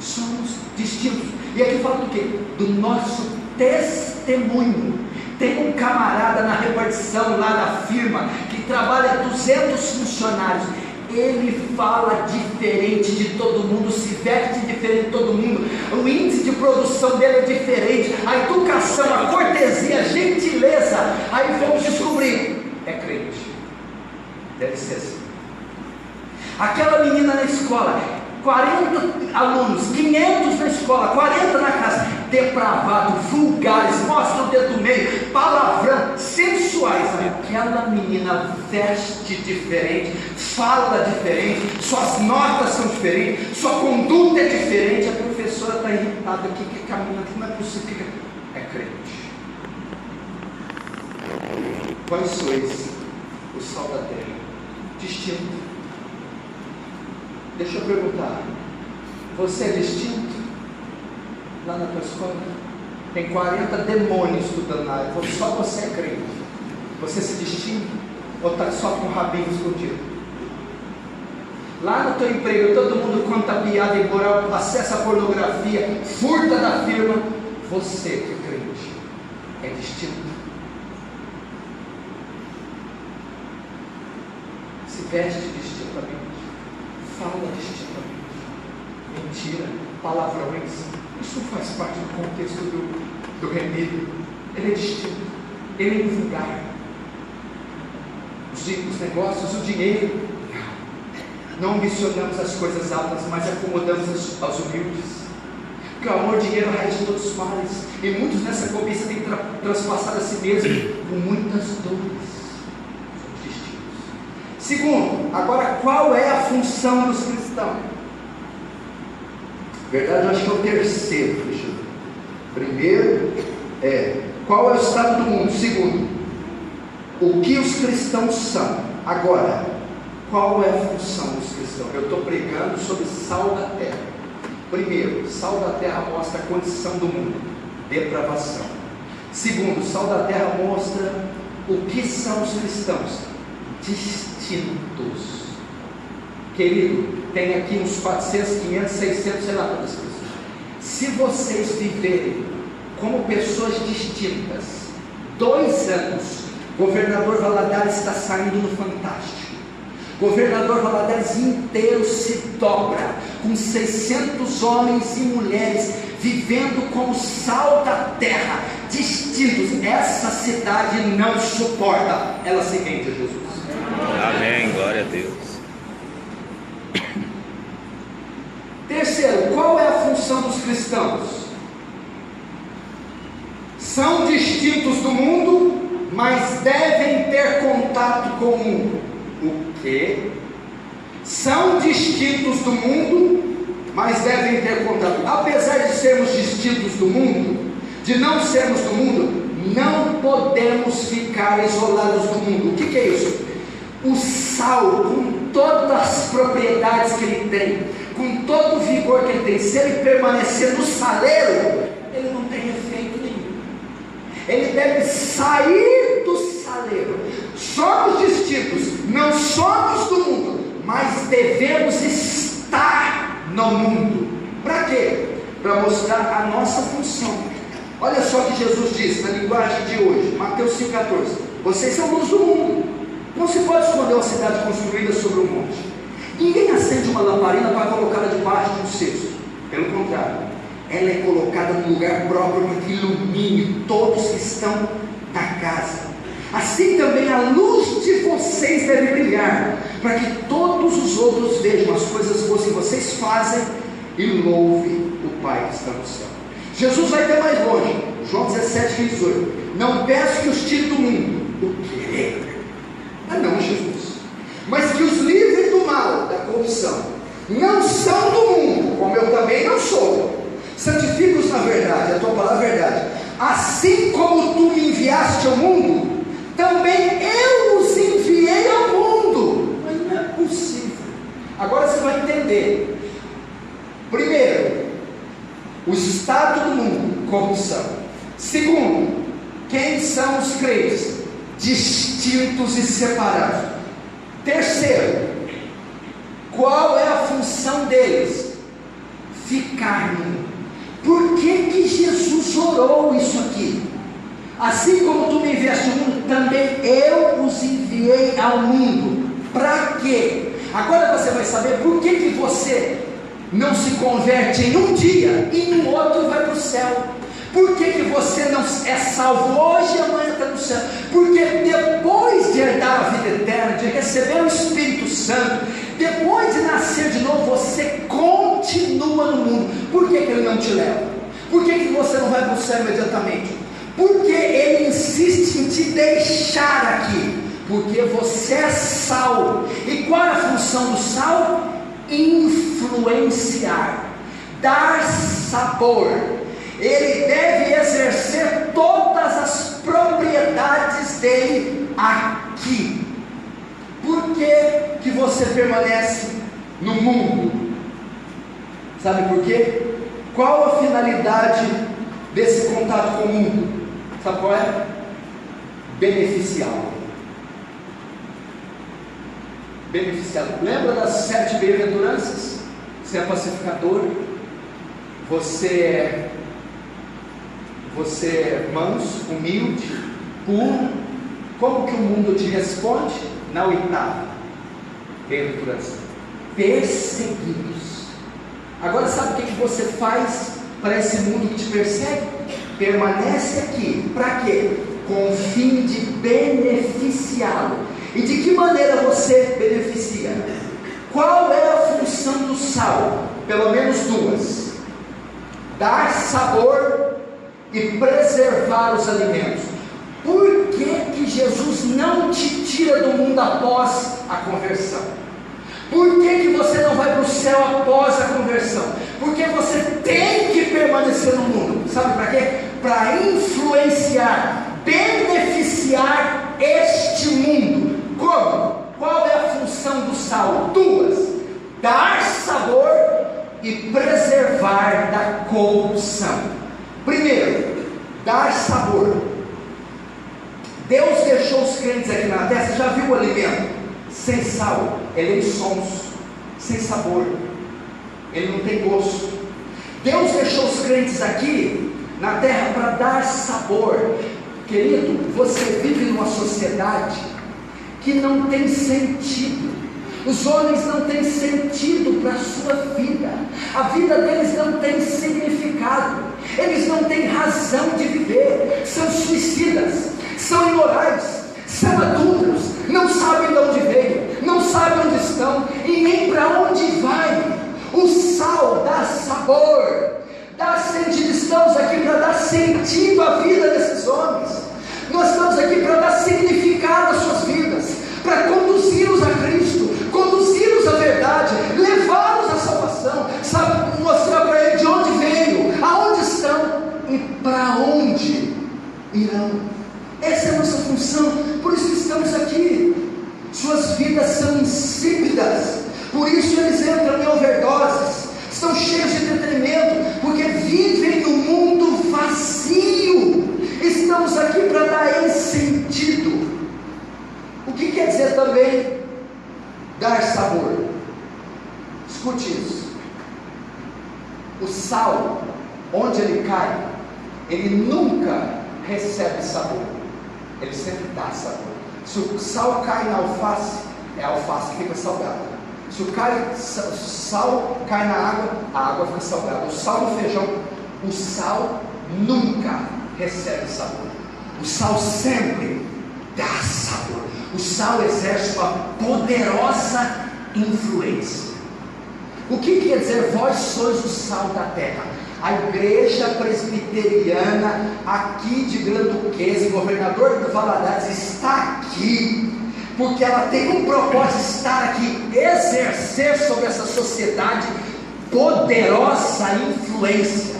S3: somos distintos. E aqui fala do quê? Do nosso testemunho. Tem um camarada na repartição lá da firma que trabalha 200 funcionários. Ele fala diferente de todo mundo, se veste diferente de todo mundo, o índice de produção dele é diferente, a educação, a cortesia, a gentileza. Aí vamos descobrir, é crente, deve ser assim. Aquela menina na escola, 40 alunos, 500 na escola, 40 na casa, depravado, vulgares, mostra o dedo do meio, palavrão, sensuais. Aquela menina veste diferente, fala diferente, suas notas são diferentes, sua conduta é diferente. A professora está irritada, o que caminha aqui, não é possível. É crente. Quais sois? O sal da terra, distinto. Deixa eu perguntar, você é distinto? Lá na tua escola tem 40 demônios estudando na área, só você é crente. Você se distingue? Ou está só com o rabinho escondido? Lá no teu emprego todo mundo conta piada imoral, acessa a pornografia, furta da firma. Você que é crente é distinto. Se veste distintamente, fala distintamente, mentira, palavrões, isso faz parte do contexto do remídio. Ele é distinto, ele é vulgar. Os negócios, o dinheiro, não ambicionamos as coisas altas, mas acomodamos aos humildes. Porque o amor, dinheiro, é a raiz de todos os males, e muitos nessa cobiça têm transpassado a si mesmo com muitas dores. Segundo, agora qual é a função dos cristãos? Verdade, eu acho que é o terceiro. Primeiro, Qual é o estado do mundo? Segundo, o que os cristãos são. Agora, qual é a função dos cristãos? Eu estou pregando sobre sal da terra. Primeiro, sal da terra mostra a condição do mundo, depravação. Segundo, sal da terra mostra o que são os cristãos, distintos. Querido, tem aqui uns 400, 500, 600, sei lá quantas pessoas. Se vocês viverem como pessoas distintas, 2 anos, governador Valadares está saindo no Fantástico. Governador Valadares inteiro se dobra, com 600 homens e mulheres, vivendo como sal da terra, distintos. Essa cidade não suporta, ela se rende a Jesus.
S4: Amém, glória a Deus.
S3: Terceiro, qual é a função dos cristãos? São distintos do mundo, mas devem ter contato com o mundo. O quê? São distintos do mundo, mas devem ter contato. Apesar de sermos distintos do mundo, de não sermos do mundo, não podemos ficar isolados do mundo. O que é isso? O sal, com todas as propriedades que ele tem, com todo o vigor que ele tem, se ele permanecer no saleiro, ele não tem efeito nenhum. Ele deve sair do saleiro. Somos distintos, não somos do mundo, mas devemos estar no mundo. Para quê? Para mostrar a nossa função. Olha só o que Jesus diz na linguagem de hoje, Mateus 5,14: vocês são luz do mundo. Não se pode esconder uma cidade construída sobre um monte. Ninguém acende uma lamparina para colocá-la debaixo de um cesto. Pelo contrário, ela é colocada num lugar próprio para que ilumine todos que estão na casa. Assim também a luz de vocês deve brilhar, para que todos os outros vejam as coisas boas que vocês fazem e louvem o Pai que está no céu. Jesus vai até mais longe. João 17,18: não peço que os tire do mundo. O quê? Não, Jesus, mas que os livre do mal, da corrupção. Não são do mundo, como eu também não sou. Santifica-os na verdade, a tua palavra é verdade. Assim como tu me enviaste ao mundo, também eu os enviei ao mundo. Mas não é possível. Agora você vai entender. Primeiro, o estado do mundo, corrupção. Segundo, quem são os crentes? Distintos e separados. Terceiro, qual é a função deles? Ficar no mundo. Por que Jesus orou isso aqui? Assim como tu me enviaste ao mundo, também eu os enviei ao mundo. Para quê? Agora você vai saber por que você não se converte em um dia e no outro vai para o céu. Por que você não é salvo hoje e amanhã está no céu? Porque depois de herdar a vida eterna, de receber o Espírito Santo, depois de nascer de novo, você continua no mundo. Por que ele não te leva? Por que você não vai para o céu imediatamente? Porque ele insiste em te deixar aqui. Porque você é sal. E qual é a função do sal? Influenciar, dar sabor. Ele deve exercer todas as propriedades dele aqui. Por que você permanece no mundo? Sabe por quê? Qual a finalidade desse contato com o mundo? Sabe qual é? Beneficiá-lo. Beneficiá-lo. Lembra das 7 bem-aventuranças? Você é pacificador, você é manso, humilde, puro. Como que o mundo te responde? Na 8ª bem-aventurança: perseguidos. Agora sabe o que você faz para esse mundo que te persegue? Permanece aqui. Para quê? Com o fim de beneficiá-lo. E de que maneira você beneficia? Qual é a função do sal? Pelo menos 2: dar sabor e preservar os alimentos. Por que Jesus não te tira do mundo após a conversão? Por que você não vai para o céu após a conversão? Porque você tem que permanecer no mundo. Sabe para quê? para influenciar, beneficiar este mundo. Como? Qual é a função do sal? Duas: dar sabor e preservar da corrupção. Primeiro, dar sabor. Deus deixou os crentes aqui na terra. Você já viu o alimento sem sal? Ele é insonso, sem sabor, ele não tem gosto. Deus deixou os crentes aqui na terra para dar sabor. Querido, você vive numa sociedade que não tem sentido. Os homens não têm sentido para a sua vida. A vida deles não tem significado. Eles não têm razão de viver. São suicidas, são imorais, são adúlteros, não sabem de onde veio, não sabem onde estão e nem para onde vai. O sal dá sabor, dá sentido. Estamos aqui para dar sentido à vida desses homens. Nós estamos aqui para dar significado às suas vidas, para conduzi-los a Cristo, conduzi-los à verdade, levá-los à salvação, sabe, mostrar para ele de onde veio, aonde estão e para onde irão. Essa é a nossa função, por isso que estamos aqui. Suas vidas são insípidas, por isso eles entram em overdoses, estão cheios de entretenimento, porque vivem num mundo vazio. Estamos aqui para dar esse sentido. O que quer dizer também dar sabor? Escute isso. O sal, onde ele cai, ele nunca recebe sabor, ele sempre dá sabor. Se o sal cai na alface, é a alface que fica salgada. Se o sal cai na água, a água fica salgada. O sal no feijão, o sal nunca recebe sabor. O sal sempre dá sabor. O sal exerce uma poderosa influência. O que quer dizer vós sois o sal da terra? A igreja presbiteriana aqui de Granduquesa, governador do Valadares, está aqui porque ela tem um propósito de estar aqui, exercer sobre essa sociedade poderosa influência.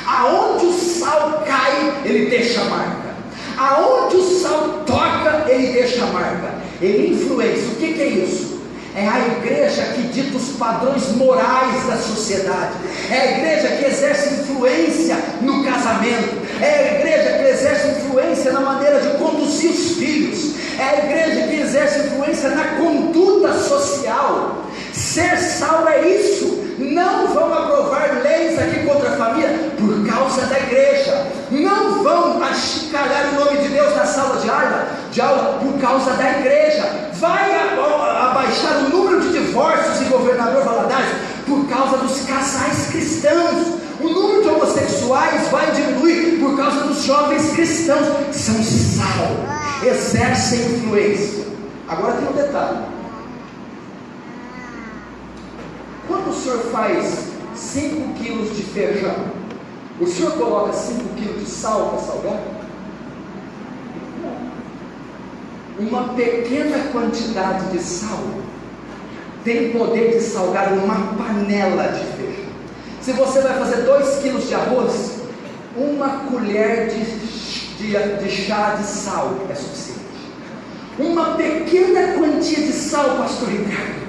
S3: Aonde o sal cai, ele deixa marca. Aonde o sal toca, ele deixa marca. Ele influencia. O que é isso? É a igreja que dita os padrões morais da sociedade. É a igreja que exerce influência no casamento. É a igreja que exerce influência na maneira de conduzir os filhos. É a igreja que exerce influência na conduta social. Ser sal é isso. Não vão aprovar leis aqui contra a família por causa da igreja. Não vão achicalhar o nome de Deus na sala de aula por causa da igreja. Vai abaixar o número de divórcios em Governador Valadares por causa dos casais cristãos. O número de homossexuais vai diminuir por causa dos jovens cristãos. São sal, exercem influência. Agora tem um detalhe. Quando o senhor faz 5 quilos de feijão, o senhor coloca 5 quilos de sal para salgar? Uma pequena quantidade de sal tem poder de salgar uma panela de feijão. Se você vai fazer 2 quilos de arroz, uma colher de chá de sal é suficiente. Uma pequena quantia de sal, pastor Ricardo,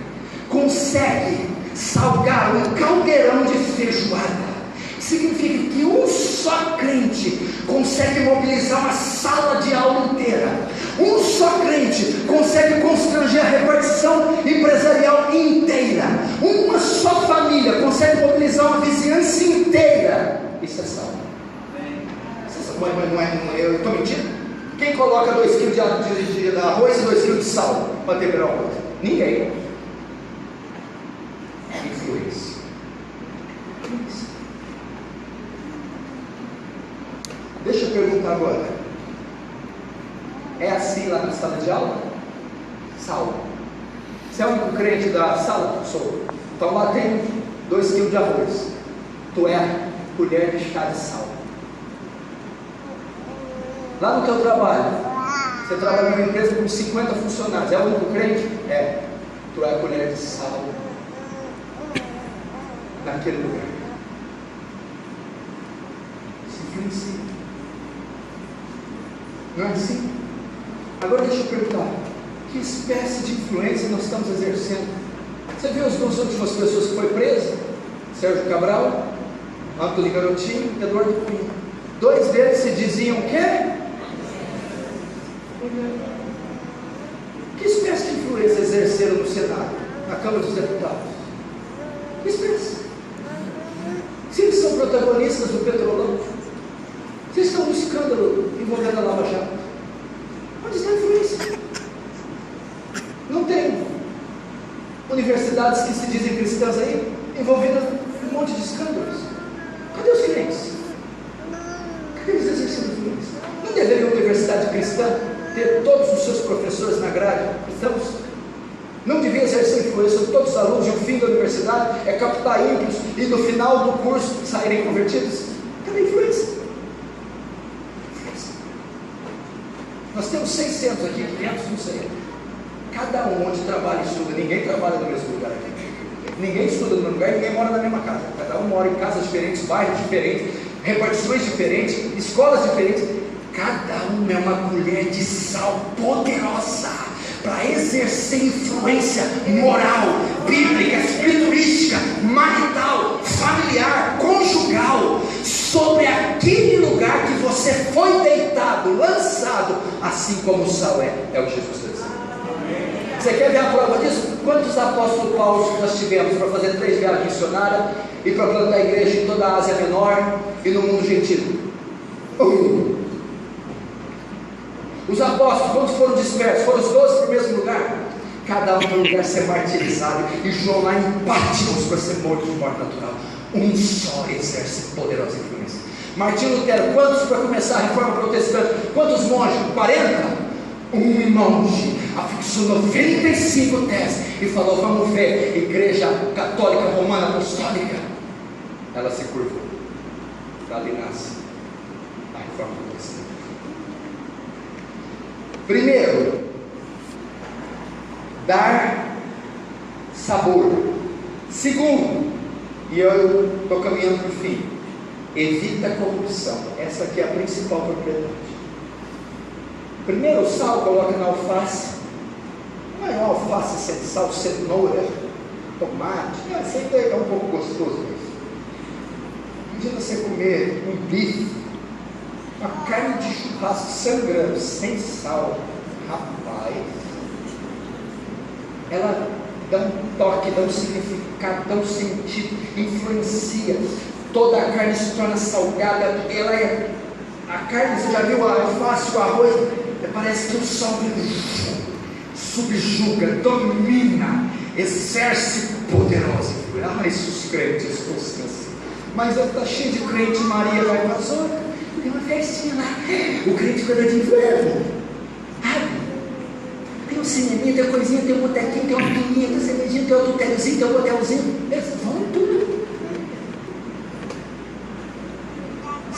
S3: consegue salgar um caldeirão de feijoada. Significa que um só crente consegue mobilizar uma sala de aula inteira. Um só crente consegue constranger a repartição empresarial inteira. Uma só família consegue mobilizar uma vizinhança inteira. Isso é sal. Eu estou mentindo? Quem coloca 2 kg de arroz e 2 kg de sal para temperar o arroz? Ninguém. Influência. Deixa eu perguntar agora. É assim lá na sala de aula? Sal. Você é o único crente da sala? Sou. Então lá tem 2 kg de arroz. Tu é a colher de chá de sal. Lá no teu trabalho, você trabalha numa empresa com 50 funcionários. É o único crente? É. Tu é a colher de sal naquele lugar. Se influencia. Não é assim? Agora deixa eu perguntar, que espécie de influência nós estamos exercendo? Você viu as duas últimas pessoas que foi presa? Sérgio Cabral, Antônio Garotinho e Eduardo Cunha. 2 deles se diziam o quê? Que espécie de influência exerceram no Senado, na Câmara dos Deputados? Que espécie? Se eles são protagonistas do Petrolão, se estão no escândalo envolvendo a Lava Jato, onde está a influência? Não tem universidades que se dizem cristãs aí, envolvidas em um monte de escândalos. Cadê os crentes? Cadê eles exercendo influência? Não deveria uma universidade cristã ter todos os seus professores na grade cristãos? Não devia exercer influência sobre todos os alunos, e o fim da universidade é captar ímpios e no final do curso saírem convertidos? Cadê a influência? Nós temos 600 aqui, 500, não sei. Cada um onde trabalha e estuda, ninguém trabalha no mesmo lugar aqui. Ninguém estuda no mesmo lugar, ninguém mora na mesma casa. Cada um mora em casas diferentes, bairros diferentes, repartições diferentes, escolas diferentes. Cada um é uma colher de sal poderosa para exercer influência moral, bíblica, espiritualística, marital, familiar, conjugal, sobre aquele lugar que você foi deitado, lançado, assim como o sal é o que Jesus está dizendo. Você quer ver a prova disso? Quantos apóstolos Paulo nós tivemos para fazer 3 viagens missionárias e para plantar a igreja em toda a Ásia Menor e no mundo gentil? Os apóstolos, quantos foram dispersos? Foram os 12 para o mesmo lugar? Cada um para um lugar ser martirizado, e João lá em Patmos para ser morto de morte natural. Um só exerce poderosa influência. Martinho Lutero, quantos para começar a reforma protestante? Quantos monges? 40? Um monge afixou 95 teses e falou: vamos ver, Igreja Católica Romana Apostólica. Ela se curvou. Dali nasce a reforma protestante. Primeiro, dar sabor. Segundo, e eu estou caminhando para o fim, evita a corrupção. Essa aqui é a principal propriedade. Primeiro, o sal coloca na alface. Não é uma alface sem sal, cenoura, tomate. Isso aí é um pouco gostoso mesmo. Imagina você comer um bife, uma carne de churrasco sangrando, sem sal. Rapaz, ela dá um toque, dá um significado, dá um sentido, influencia. Toda a carne se torna salgada. A carne, você já viu a alface, o arroz? Parece que o sal subjuga, domina, exerce poderosa influência. Mas os crentes estão assim. Mas está cheio de crente. Maria vai para a zona, tem uma festinha lá. O crente cuida de inverno. Tem um cineminha, tem uma coisinha, tem um botequinho, tem uma pininha, tem uma cervejinha, tem um adultériozinho, tem um hotelzinho. Eles vão em tudo.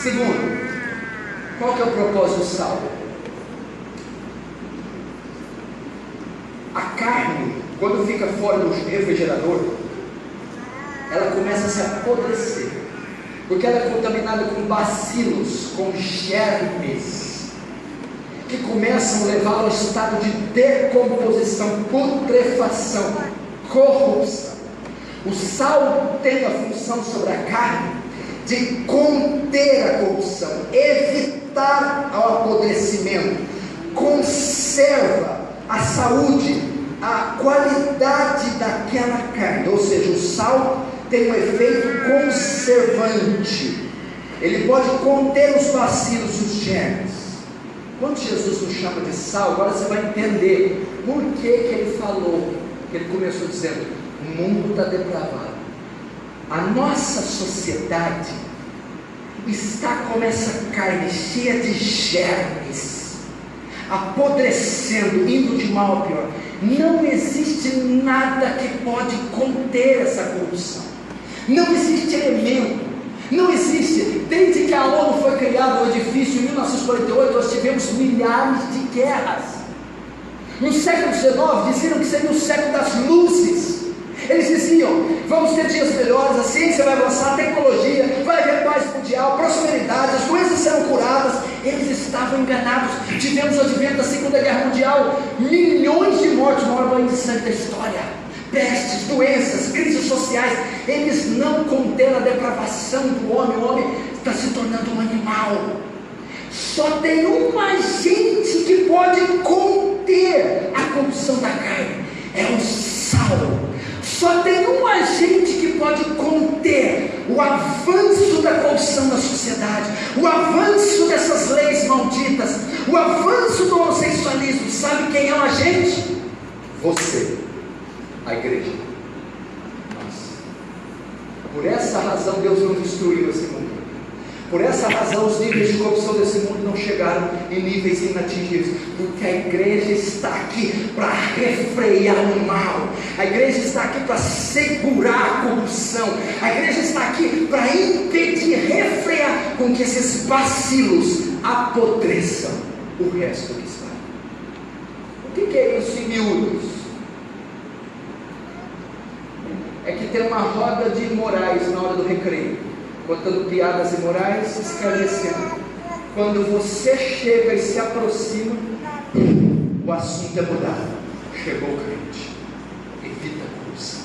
S3: Segundo, qual que é o propósito do sal? A carne, quando fica fora do refrigerador, ela começa a se apodrecer, porque ela é contaminada com bacilos, com germes, que começam a levá-la ao estado de decomposição, putrefação, corrupção. O sal tem a função sobre a carne de conter a corrupção, evitar o apodrecimento, conserva a saúde, a qualidade daquela carne. Ou seja, o sal tem um efeito conservante, ele pode conter os bacilos e os germes. Quando Jesus nos chama de sal, agora você vai entender por que ele falou, que ele começou dizendo: o mundo está depravado. A nossa sociedade está como essa carne cheia de germes, apodrecendo, indo de mal a pior. Não existe nada que pode conter essa corrupção. Não existe elemento. Não existe. Desde que a ONU foi criada, o edifício, em 1948, nós tivemos milhares de guerras. No século XIX, diziam que seria o século das luzes. Eles diziam: vamos ter dias melhores, a ciência vai avançar, a tecnologia, vai haver paz mundial, prosperidade, as doenças serão curadas. Eles estavam enganados. Tivemos o advento da Segunda Guerra Mundial, milhões de mortos, maior banho de sangue da história, pestes, doenças, crises sociais. Eles não conderam a depravação do homem. O homem está se tornando um animal. Só tem uma gente que pode conter a corrupção da carne, é o sal. Só tem um agente que pode conter o avanço da corrupção na sociedade, o avanço dessas leis malditas, o avanço do homossexualismo. Sabe quem é o agente? Você, a igreja, nós. Por essa razão Deus não destruiu esse mundo. Por essa razão os níveis de corrupção desse mundo não chegaram em níveis inatingíveis, porque a igreja está aqui para refrear o mal, a igreja está aqui para segurar a corrupção, a igreja está aqui para impedir, refrear com que esses bacilos apodreçam o resto que está. O que é isso em miúdos? É que tem uma roda de imorais na hora do recreio, contando piadas imorais, esclarecendo. Quando você chega e se aproxima, o assunto é mudado. Chegou o crente, evita a corrupção.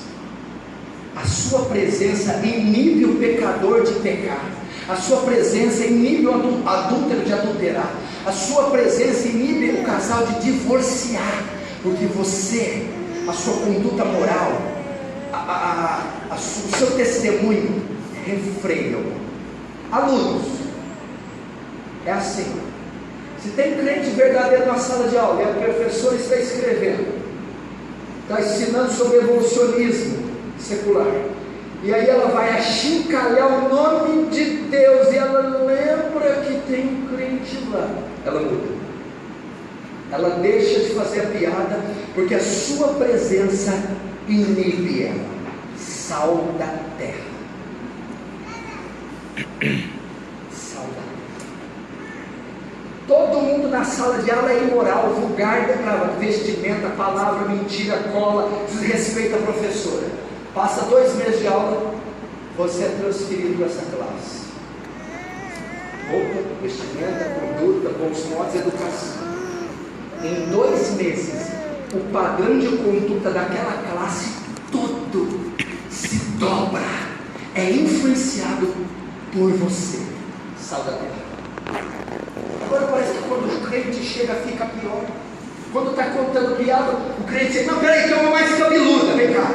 S3: A sua presença inibe o pecador de pecar, a sua presença inibe o adúltero de adulterar, a sua presença inibe o casal de divorciar, porque você, a sua conduta moral, o seu testemunho refreiam. Alunos, é assim. Se tem crente verdadeiro na sala de aula e a professora está escrevendo, está ensinando sobre evolucionismo secular, e aí ela vai achincalhar o nome de Deus, e ela lembra que tem um crente lá, ela muda, ela deixa de fazer a piada, porque a sua presença inibe ela. Sal da terra. Sal da terra. Todo mundo na sala de aula é imoral, vulgar, depravado, vestimenta, palavra, mentira, cola, desrespeita a professora. Passa 2 meses de aula, você é transferido para essa classe. Roupa, vestimenta, conduta, bons modos, educação. Em 2 meses, o padrão de conduta daquela classe todo se dobra, é influenciado por você. Sal da terra. Agora parece que quando o crente chega fica pior. Quando está contando piada, o crente diz: não, peraí, que é uma mais cabeluda, vem cá.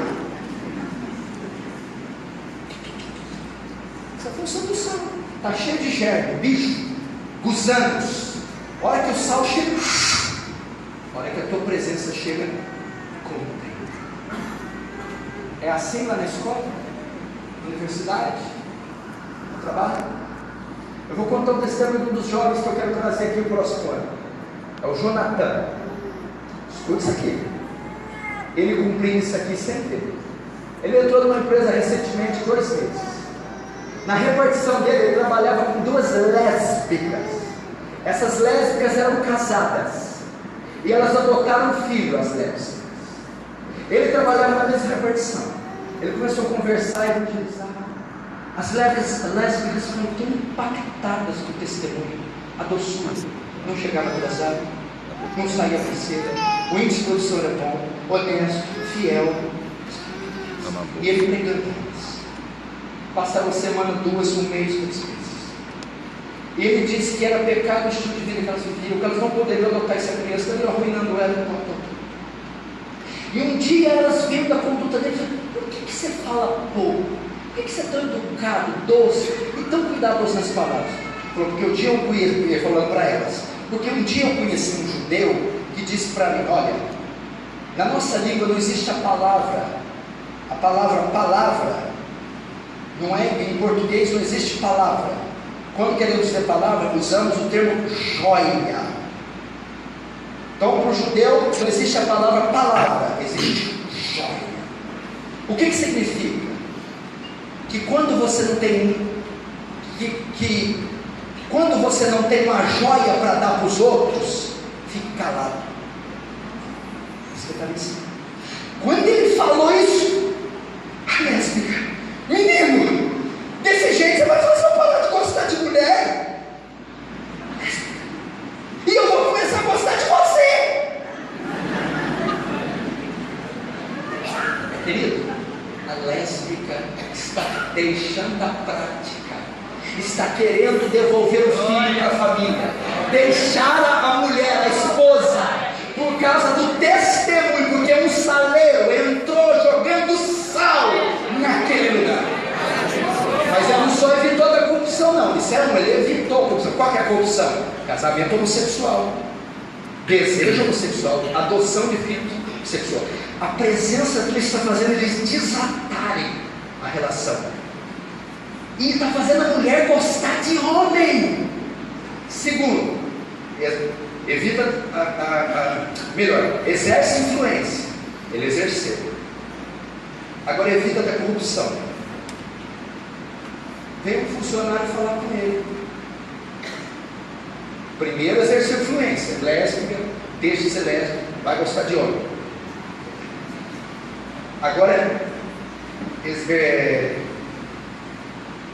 S3: Essa é a função do sal. Está cheio de germe, bicho, gusanos. A hora que o sal chega, a hora que a tua presença chega, contém. É assim lá na escola, na universidade, no trabalho. Eu vou contar um testemunho de um dos jovens que eu quero trazer aqui o próximo ano. É o Jonathan. Escuta isso aqui. Ele cumpriu isso aqui sem ver. Ele entrou numa empresa recentemente, 2 meses. Na repartição dele, ele trabalhava com 2 lésbicas. Essas lésbicas eram casadas e elas adotaram um filho, as lésbicas. Ele trabalhava na mesma repartição. Ele começou a conversar e evangelizar. As lésbicas foram tão impactadas com o testemunho, a doçura, não chegava atrasado, não saía mais cedo, o índice de produção era bom, honesto, fiel, e ele pregando elas. Passaram 1 semana, 2, 1 mês com despesas. E ele disse que era pecado o estilo de vida que elas viviam, que elas não poderiam adotar essa criança, estavam arruinando ela com a. E um dia elas vendo a conduta dele, por que você fala pouco? Por que você é tão educado, doce e tão cuidadoso nas palavras? Porque um dia eu conheci, falando para elas, porque um dia eu conheci um judeu que disse para mim: olha, na nossa língua não existe a palavra, não é, em português não existe palavra. Quando queremos dizer palavra, usamos o termo joia. Então, para o judeu não existe a palavra, existe joia. O que significa? Que quando você não tem quando você não tem uma joia para dar para os outros, fique calado. Você está me ensinando. Quando ele falou isso, a lésbica, menino, desse jeito você vai fazer uma parar de gostar de mulher. E eu vou começar a deixando a prática, está querendo devolver o filho para a família, deixar a mulher, a esposa, por causa do testemunho, porque um saleiro entrou jogando sal naquele lugar. Mas ele não só evitou da corrupção, não, disseram, ele evitou a corrupção. Qual que é a corrupção? Casamento homossexual, desejo homossexual, adoção de filhos sexual. A presença de Cristo está fazendo eles desatarem a relação, e está fazendo a mulher gostar de homem. Segundo, evita melhor, exerce influência. Ele exerceu, agora evita da corrupção. Vem um funcionário falar com ele. Primeiro exerceu influência, lésbica, deixa de ser lésbica, vai gostar de homem. Agora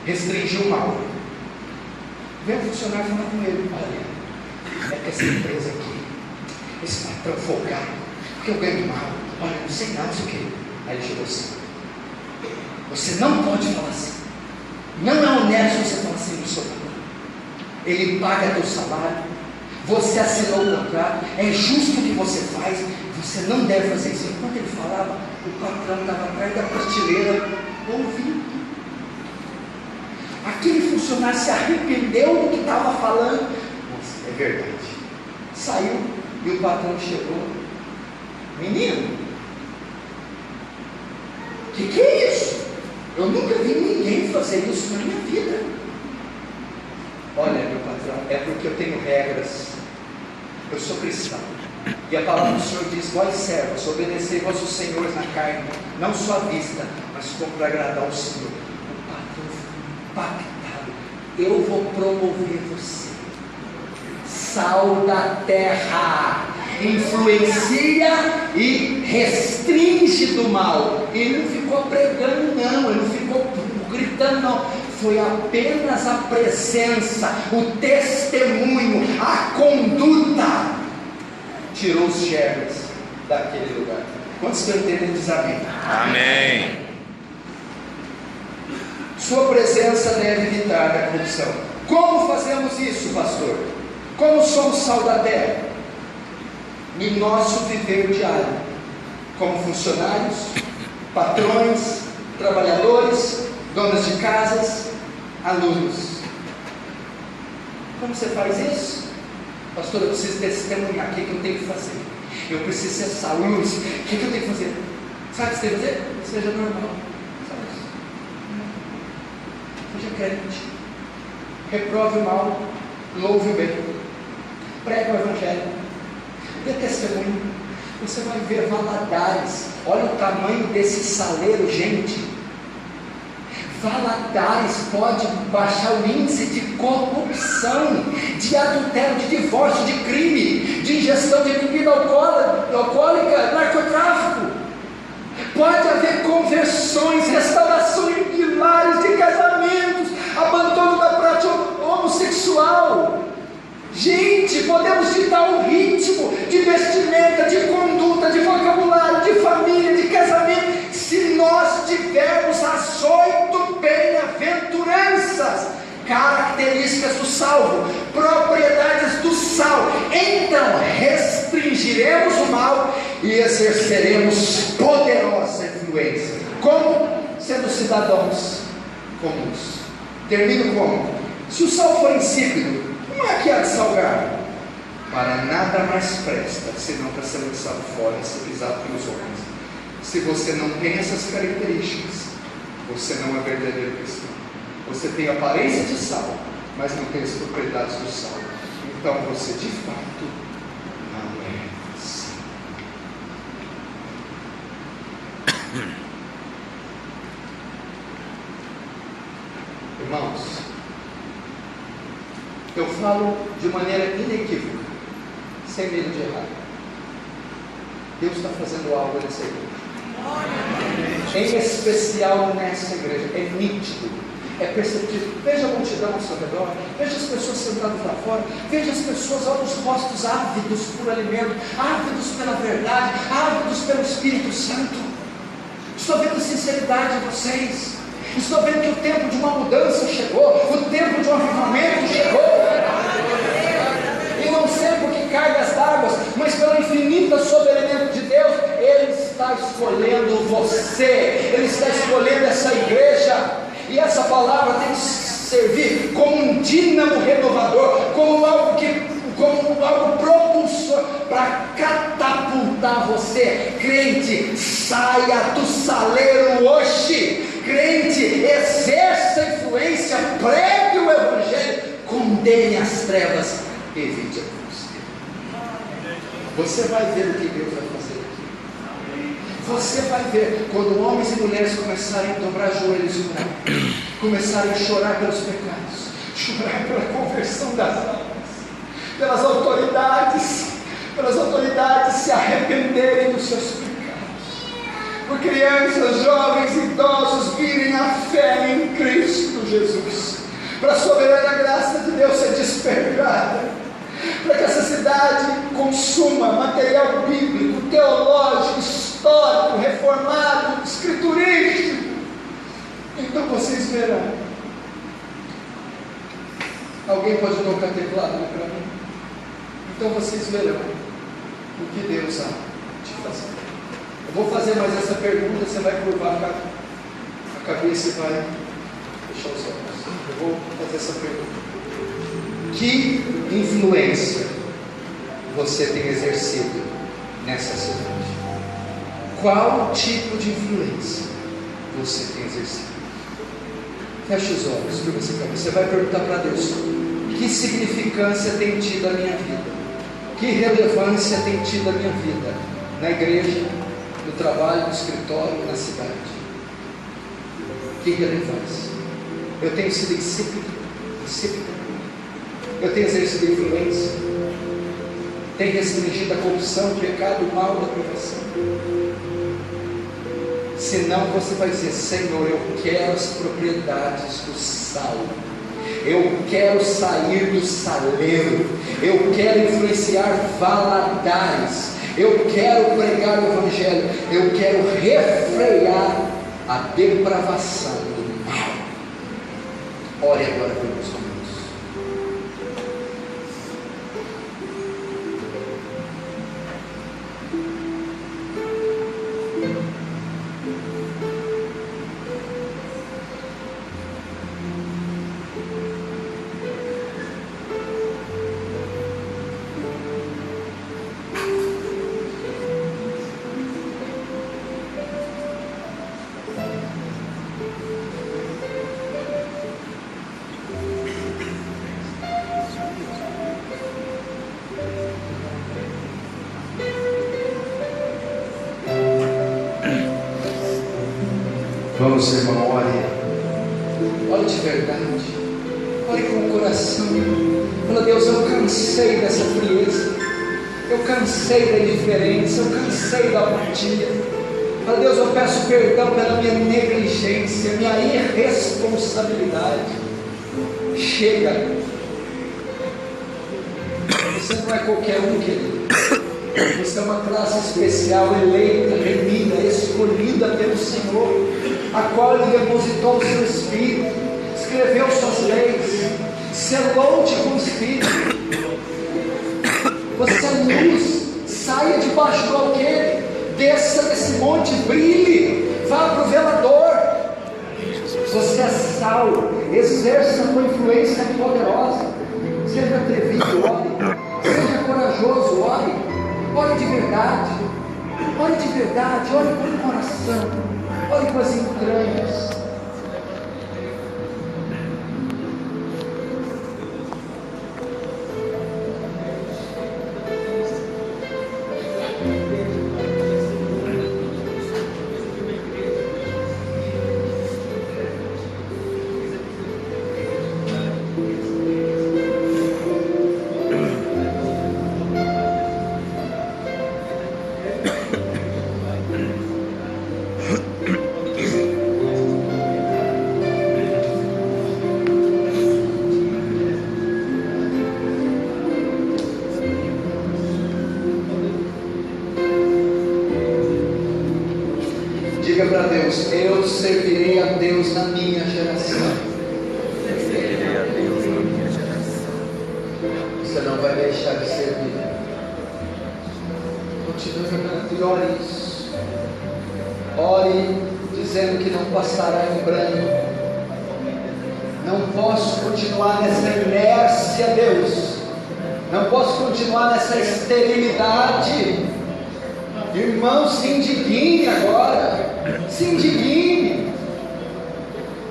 S3: restringir o mal. Vem um funcionário falar com ele: olha, é que essa empresa aqui, esse patrão folgado, porque eu ganho mal, olha, não sei nada, não sei o que. Aí ele chegou assim: você não pode falar assim, não é honesto você falar assim do seu patrão. Ele paga teu salário, você assinou o contrato, é justo o que você faz, você não deve fazer isso. Enquanto ele falava, o patrão estava atrás da prateleira ouvindo. Aquele funcionário se arrependeu do que estava falando. Nossa, é verdade. Saiu e o patrão chegou: menino, que é isso? Eu nunca vi ninguém fazer isso na minha vida. Olha, meu patrão, é porque eu tenho regras, eu sou cristão, e a palavra do Senhor diz: vós servos, obedecei vossos senhores na carne, não só à vista, mas como para agradar ao Senhor. O patrão foi impactado: eu vou promover você, sal da terra, influencia e restringe do mal. Ele não ficou pregando, não, ele não ficou gritando, não. Foi apenas a presença, o testemunho, a conduta, tirou os germes daquele lugar. Quantos estão entendendo? Diz amém.
S4: Amém.
S3: Sua presença deve evitar a corrupção. Como fazemos isso, pastor? Como somos sal da terra? Em nosso viver diário, como funcionários, patrões, trabalhadores, donas de casas, alunos. Como você faz isso? Pastor, eu preciso testemunhar. O que eu tenho que fazer? Eu preciso ser sal, luz. O que eu tenho que fazer? Sabe o que você tem que fazer? Seja normal. Sabe isso? Seja crente. Reprove o mal, louve o bem. Prega o evangelho. Dê testemunho. Você vai ver Valadares. Olha o tamanho desse saleiro, gente. Valadares pode baixar o índice de corrupção, de adultério, de divórcio, de crime, de ingestão de bebida alcoólica, narcotráfico. Pode haver conversões, restaurações de lares, de casamentos, abandono da prática homossexual. Gente, podemos ditar um ritmo de vestimenta, de conduta, de vocabulário, de família, de casamento, se nós tivermos as 8 bem-aventuranças, características do salvo, propriedades do sal. Então restringiremos o mal e exerceremos poderosa influência. Como? Sendo cidadãos comuns. Termino como? Se o sal for insípido, como é que há de salgar? Para nada mais presta, senão para ser lançado fora e ser pisado pelos homens. Se você não tem essas características, você não é verdadeiro cristão. Você tem a aparência de sal, mas não tem as propriedades do sal. Então você de fato não é assim. Irmãos, eu falo de maneira inequívoca, sem medo de errar. Deus está fazendo algo nessa igreja. Em especial nessa igreja. É nítido, é perceptível. Veja a multidão ao seu redor, veja as pessoas sentadas lá fora, veja as pessoas, olha os rostos ávidos por alimento, ávidos pela verdade, ávidos pelo Espírito Santo. Estou vendo sinceridade em vocês. Estou vendo que o tempo de uma mudança chegou, o tempo de um avivamento chegou. E não sei por que cargas d'água, mas pela infinita soberania de Deus, Ele está escolhendo você, Ele está escolhendo essa igreja. E essa palavra tem que servir como um dínamo renovador, como algo propulsor para catapultar você. Crente, saia do saleiro hoje. Crente, exerça a influência, pregue o evangelho, condene as trevas, evite a luz. Você vai ver o que Deus vai fazer aqui. Você vai ver quando homens e mulheres começarem a dobrar joelhos e orar, começarem a chorar pelos pecados, chorar pela conversão das almas, pelas autoridades se arrependerem dos seus pecados, por crianças, jovens, idosos virem a fé em Cristo Jesus, para a soberana graça de Deus ser despertada, para que essa cidade consuma material bíblico, teológico, histórico, reformado, escriturístico. Então vocês verão. Alguém pode tocar teclado para mim? Então vocês verão o que Deus há de fazer. Eu vou fazer mais essa pergunta, você vai curvar a cabeça e vai fechar os olhos. Eu vou fazer essa pergunta. Que influência você tem exercido nessa cidade? Qual tipo de influência você tem exercido? Feche os olhos, curva essa cabeça. Você vai perguntar para Deus: que significância tem tido a minha vida? Que relevância tem tido a minha vida? Na igreja, no trabalho, no escritório, na cidade. Que relevância? Eu tenho sido insípido? Eu tenho exercido influência? Tenho restringido a corrupção, o pecado, o mal da provação? Senão você vai dizer: Senhor, eu quero as propriedades do sal, eu quero sair do saleiro, eu quero influenciar Valadares, eu quero pregar o evangelho, eu quero refrear a depravação do mal. Ore agora por meus irmãos.
S1: Vamos, irmão,
S3: Ore de verdade, ore com o coração. Fala: Deus, eu cansei dessa frieza, eu cansei da indiferença, eu cansei da apatia. Fala: Deus, eu peço perdão pela minha negligência, minha irresponsabilidade. Chega. Você não é qualquer um, querido. Você é uma classe especial, eleita, remida, escolhida pelo Senhor, a qual Ele depositou o seu Espírito, escreveu suas leis, selou-te com o Espírito. Você é luz, saia debaixo do alqueire, desça desse monte, brilhe, vá para o velador. Você é sal, exerça a tua influência poderosa. Seja atrevido, ore. Seja corajoso, ore. Ore de verdade, ore com o coração, ore com as entranhas. Diga para Deus: eu servirei a Deus na minha geração.
S4: Servirei a Deus na minha geração.
S3: Você não vai deixar de servir. Continue orando e ore isso. Ore dizendo que não passará em branco. Não posso continuar nessa inércia, Deus. Não posso continuar nessa esterilidade. Irmão, se indigne agora. Se indigne.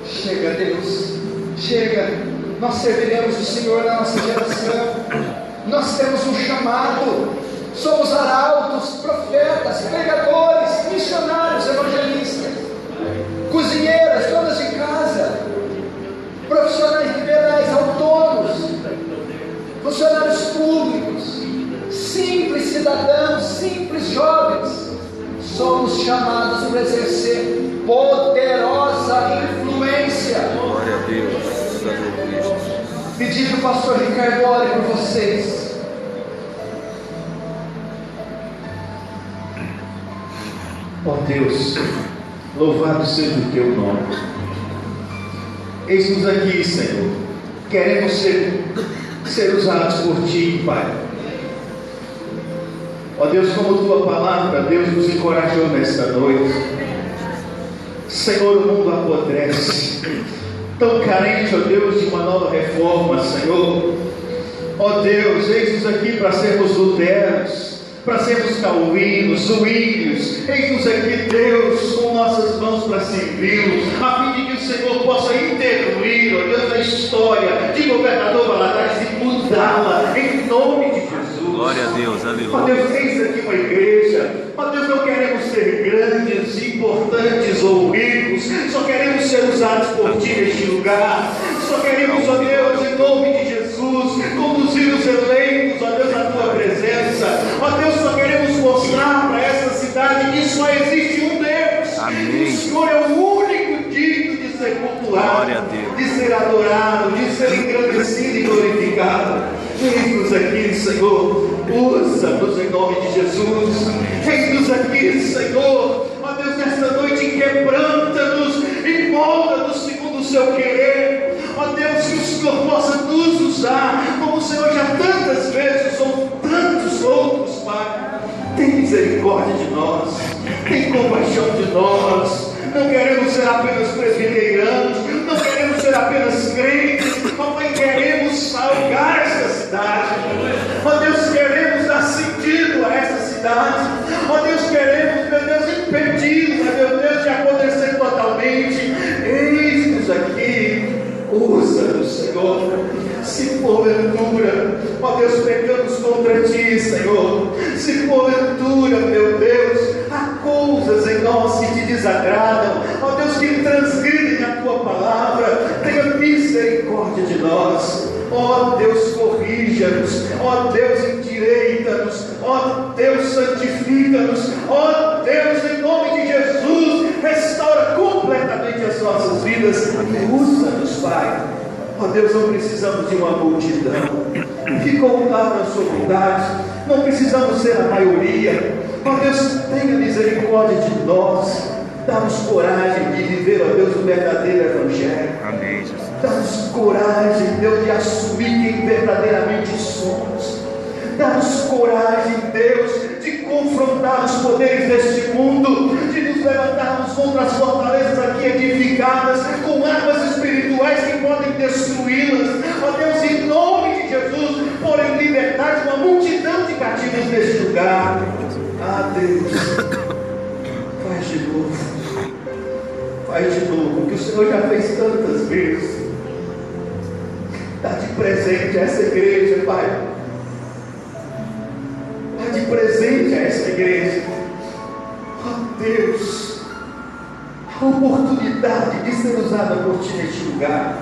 S3: Chega, Deus. Chega. Nós serviremos o Senhor na nossa geração. Nós temos um chamado. Somos arautos, profetas, pregadores, missionários, evangelistas, cozinheiras, donas de casa, profissionais liberais, autônomos, funcionários públicos, simples cidadãos, simples jovens. Somos chamados para exercer poderosa influência.
S4: Glória a Deus. Aleluia.
S3: Pedi para o pastor Ricardo ore por vocês.
S1: Ó Deus, louvado seja o teu nome. Eis-nos aqui, Senhor. Queremos ser usados por ti, Pai. Ó Deus, como tua palavra, Deus, nos encorajou nesta noite. Senhor, o mundo apodrece, tão carente, ó Deus, de uma nova reforma, Senhor. Ó Deus, eis-nos aqui para sermos luteros, para sermos calvinos, zwinglios. Eis-nos aqui, Deus, com nossas mãos para servi-lo, a fim de que o Senhor possa intervir, ó Deus, na história de governador Valadares e mudá-la, em nome de Jesus.
S4: Glória a Deus, aleluia.
S1: Ó Deus, eis aqui uma igreja. Ó Deus, não queremos ser grandes, importantes ou ricos, só queremos ser usados por ti neste lugar. Só queremos, ó Deus, em nome de Jesus, conduzir os eleitos, ó Deus, à tua presença. Ó Deus, só queremos mostrar para essa cidade que só existe um Deus.
S4: Amém.
S1: O Senhor é o único digno de ser cultuado,
S4: Glória a Deus,
S1: de ser adorado, de ser engrandecido e glorificado. Eis-nos aqui, Senhor. Usa-nos em nome de Jesus. Eis-nos aqui, Senhor. Ó Deus, nesta noite quebranta-nos e molda-nos segundo o seu querer. Ó Deus, que o Senhor possa nos usar, como o Senhor já tantas vezes usou tantos outros, Pai. Tem misericórdia de nós, tem compaixão de nós. Não queremos ser apenas presbiterianos, não queremos ser apenas crentes, mas queremos salgar esta cidade. Ó Deus, queremos dar sentido a esta cidade. Ó Deus, queremos, meu Deus, impedir-la, meu Deus, de acontecer totalmente. Eis-nos aqui. Usa-nos, Senhor. Se porventura, ó Deus, pecamos contra ti, Senhor, se porventura, meu Deus, há coisas em nós que te desagradam, ó Deus, que transgridem a tua palavra, tenha misericórdia de nós. Ó Deus, corrija-nos, ó Deus, endireita-nos, ó Deus, santifica-nos, ó Deus, em nome de Jesus, restaura completamente as nossas vidas. Usa-nos, Pai. Ó Deus, não precisamos de uma multidão que contar na sua vontade, não precisamos ser a maioria. Ó Deus, tenha misericórdia de nós, dá-nos coragem de viver, ó Deus, o verdadeiro Evangelho.
S4: amém, Jesus.
S1: Dá-nos coragem, Deus, de assumir quem verdadeiramente somos. Dá-nos coragem, Deus, de confrontar os poderes deste mundo, de nos levantarmos contra as fortalezas aqui edificadas, com armas espirituais que podem destruí-las. Ó Deus, em nome de Jesus, pôr em liberdade uma multidão de cativos neste lugar. Ah, Deus, faz de novo. Faz de novo, o que o Senhor já fez tantas vezes. Dá de presente a essa igreja, Pai. Dá de presente a essa igreja. Oh Deus, a oportunidade de ser usada por ti neste lugar.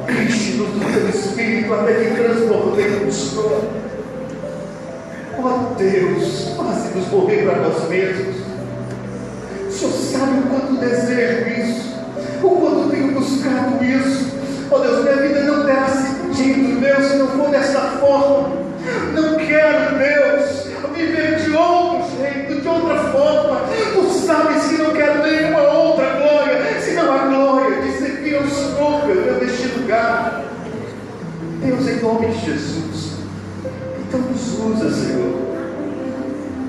S1: Enche-nos do teu Espírito até que transbordemos todo. Oh Deus, faze-nos morrer para nós mesmos. O Senhor sabe o quanto desejo isso, o quanto tenho buscado isso. Oh Deus, minha vida não terá sentido, Deus, se não for dessa forma. Não quero, Deus, viver de outro jeito, de outra forma. Tu sabes nome de Jesus. Então nos usa, Senhor.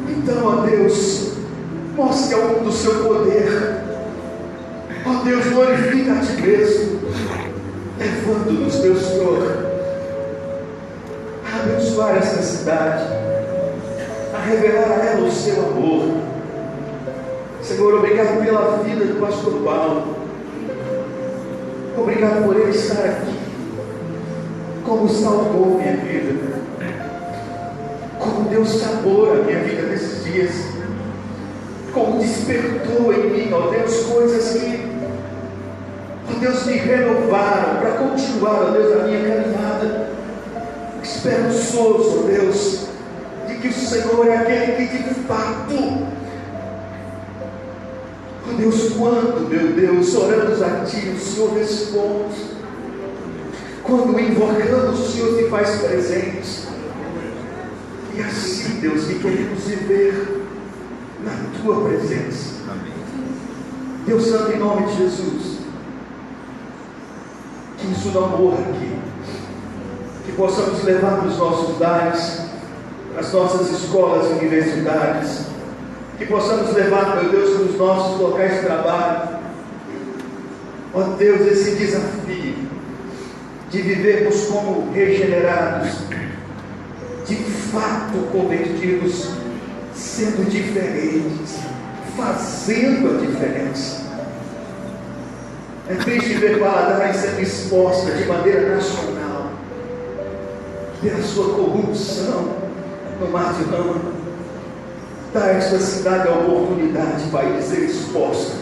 S1: Então, ó Deus, mostre ao mundo o seu poder. Ó Deus, glorifica a Ti mesmo, levando-nos, meu Senhor, a abençoar esta cidade, a revelar a ela o seu amor. Senhor, obrigado pela vida do pastor Paulo. Obrigado por ele estar aqui. Como salvou minha vida, como deu sabor à minha vida nesses dias, como despertou em mim, ó Deus, coisas que, ó Deus, me renovaram para continuar, ó Deus, a minha caminhada, esperançoso, ó Deus, de que o Senhor é aquele que de fato, ó Deus, quando, meu Deus, oramos a Ti, o Senhor responde. Quando invocamos, o Senhor se faz presente. E assim, Deus, que queremos viver na Tua presença. Amém. Deus Santo, em nome de Jesus, que isso não morra aqui, que possamos levar nos nossos lares, nas nossas escolas e universidades, que possamos levar, meu Deus, nos nossos locais de trabalho, ó Deus, esse desafio de vivermos como regenerados, de fato convertidos, sendo diferentes, fazendo a diferença. É triste ver Valadares sendo exposta de maneira nacional pela sua corrupção no mar de Rama. Dá a esta cidade a oportunidade para ele ser exposta.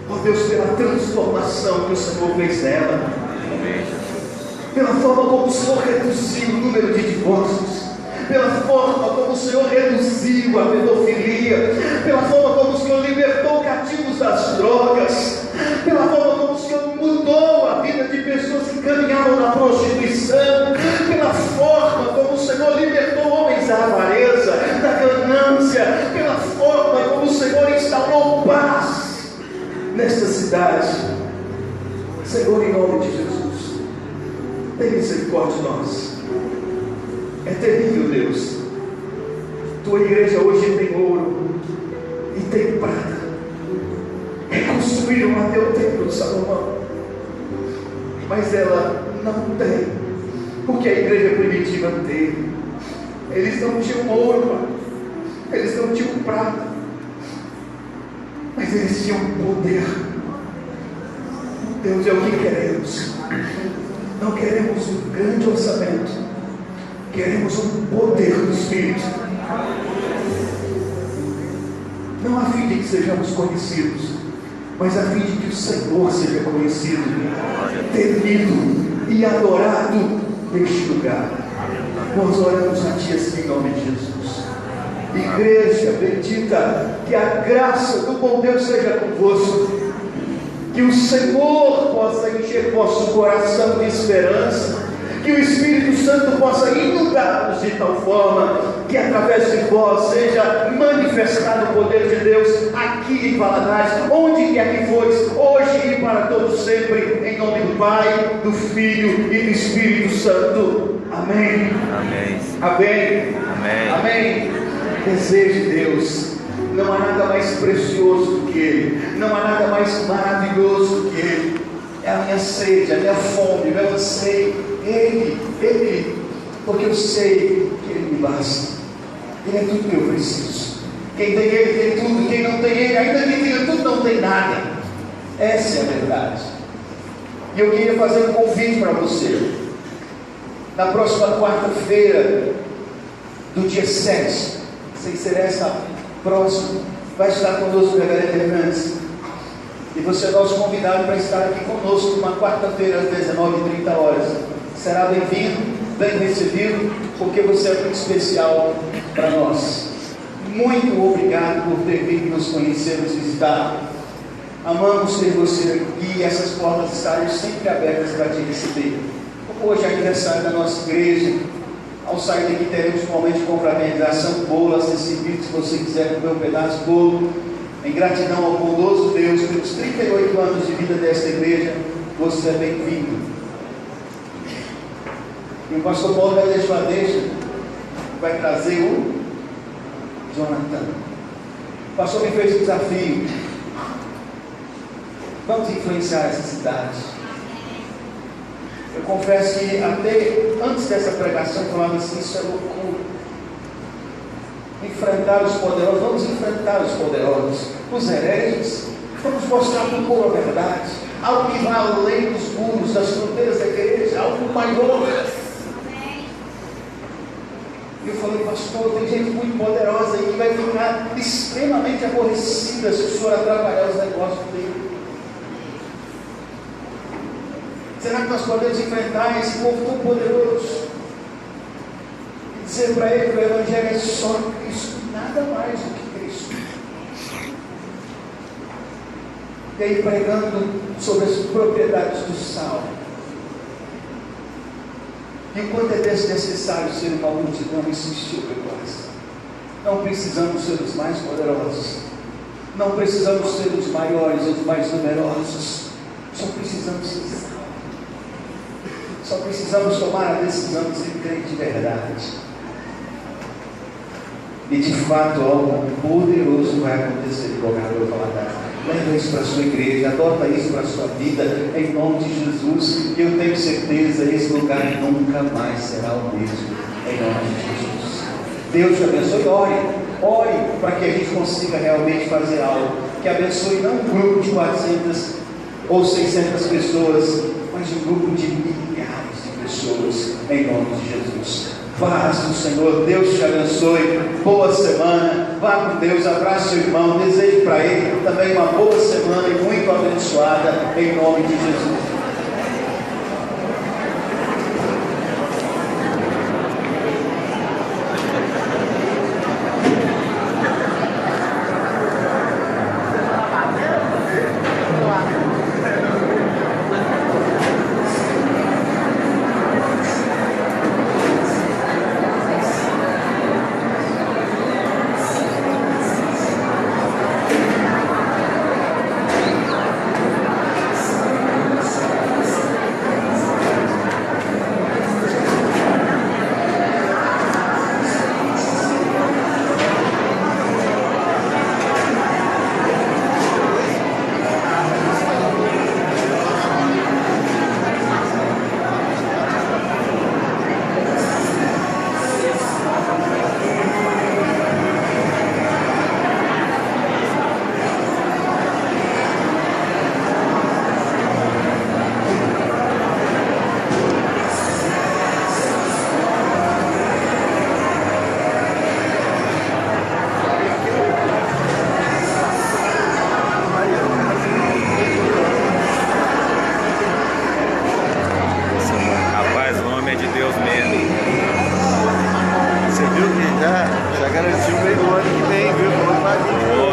S1: Ó Deus, pela transformação que o Senhor fez nela, pela forma como o Senhor reduziu o número de divórcios, pela forma como o Senhor reduziu a pedofilia, pela forma como o Senhor libertou cativos das drogas, pela forma como o Senhor mudou a vida de pessoas que caminhavam na prostituição, pela forma como o Senhor libertou homens da avareza, da ganância, pela forma como o Senhor instaurou paz nesta cidade. Senhor, em nome de Jesus, tem misericórdia de nós. É terrível, Deus. Tua igreja hoje tem ouro e tem prata. Reconstruíram até o templo de Salomão, mas ela não tem o que a igreja primitiva teve. Eles não tinham ouro, eles não tinham prata, mas eles tinham poder. Deus, é o que queremos. Não queremos um grande orçamento, queremos um poder do Espírito. Não a fim de que sejamos conhecidos, mas a fim de que o Senhor seja conhecido, temido e adorado neste lugar. Nós oramos a Ti assim, em nome de Jesus. Igreja bendita, que a graça do bom Deus seja convosco. Que o Senhor possa encher vosso coração de esperança, que o Espírito Santo possa inundar-nos de tal forma que através de vós seja manifestado o poder de Deus aqui em Valadares, onde quer que fores, hoje e para todos sempre, em nome do Pai, do Filho e do Espírito Santo. Amém. Amém. Amém. Amém. Amém. Deseje Deus. Não há nada mais precioso do que Ele, não há nada mais maravilhoso do que Ele. É a minha sede, a minha fome, o meu anseio, Ele, porque eu sei que Ele me basta. Ele é tudo que eu preciso. Quem tem Ele tem tudo, quem não tem Ele, ainda que tenha tudo, não tem nada. Essa é a verdade. E eu queria fazer um convite para você. Na próxima quarta-feira, do dia 7, sem ser essa próximo, vai estar conosco o Reverendo Hernandes, e você é nosso convidado para estar aqui conosco uma quarta-feira às 19h30. Será bem-vindo, bem recebido, porque você é muito especial para nós. Muito obrigado por ter vindo nos conhecer, nos visitar. Amamos ter você aqui e essas portas estarem sempre abertas para te receber. Como hoje é aniversário da nossa igreja, ao sair daqui teremos um momento de confraternização, bolo, acessível, se você quiser comer um pedaço de bolo, em gratidão ao bondoso Deus pelos 38 anos de vida desta igreja. Você é bem-vindo. E o pastor Paulo vai deixar a deixa, vai trazer o Jonathan. O pastor me fez um desafio. Vamos influenciar essa cidade. Eu confesso que até antes dessa pregação eu falava assim, isso é loucura. Enfrentar os poderosos, vamos enfrentar os poderosos, os hereges, vamos mostrar para o povo a verdade, algo que vai além dos muros, das fronteiras da igreja, algo maior. E eu falei, pastor, tem gente muito poderosa aí que vai ficar extremamente aborrecida se o senhor atrapalhar os negócios dele. Será que nós podemos enfrentar esse povo tão poderoso? E dizer para ele que o Evangelho é só Cristo, nada mais do que Cristo. E aí pregando sobre as propriedades do sal. Enquanto é necessário ser uma multidão, insistiu o coração. Não precisamos ser os mais poderosos. Não precisamos ser os maiores, os mais numerosos. Só precisamos ser sal. Só precisamos tomar a decisão de ser crente de verdade. E de fato algo poderoso vai acontecer no governador Valadares. Leva isso para a sua igreja, adota isso para a sua vida, em nome de Jesus. E eu tenho certeza, esse lugar nunca mais será o mesmo, em nome de Jesus. Deus te abençoe, ore para que a gente consiga realmente fazer algo, que abençoe não um grupo de 400 ou 600 pessoas, mas um grupo de milhares de pessoas, em nome de Jesus. Paz do Senhor, Deus te abençoe, boa semana, vá com Deus, abrace seu irmão, deseje para ele também uma boa semana e muito abençoada, em nome de Jesus.
S5: Já garantiu meio ano que vem, viu?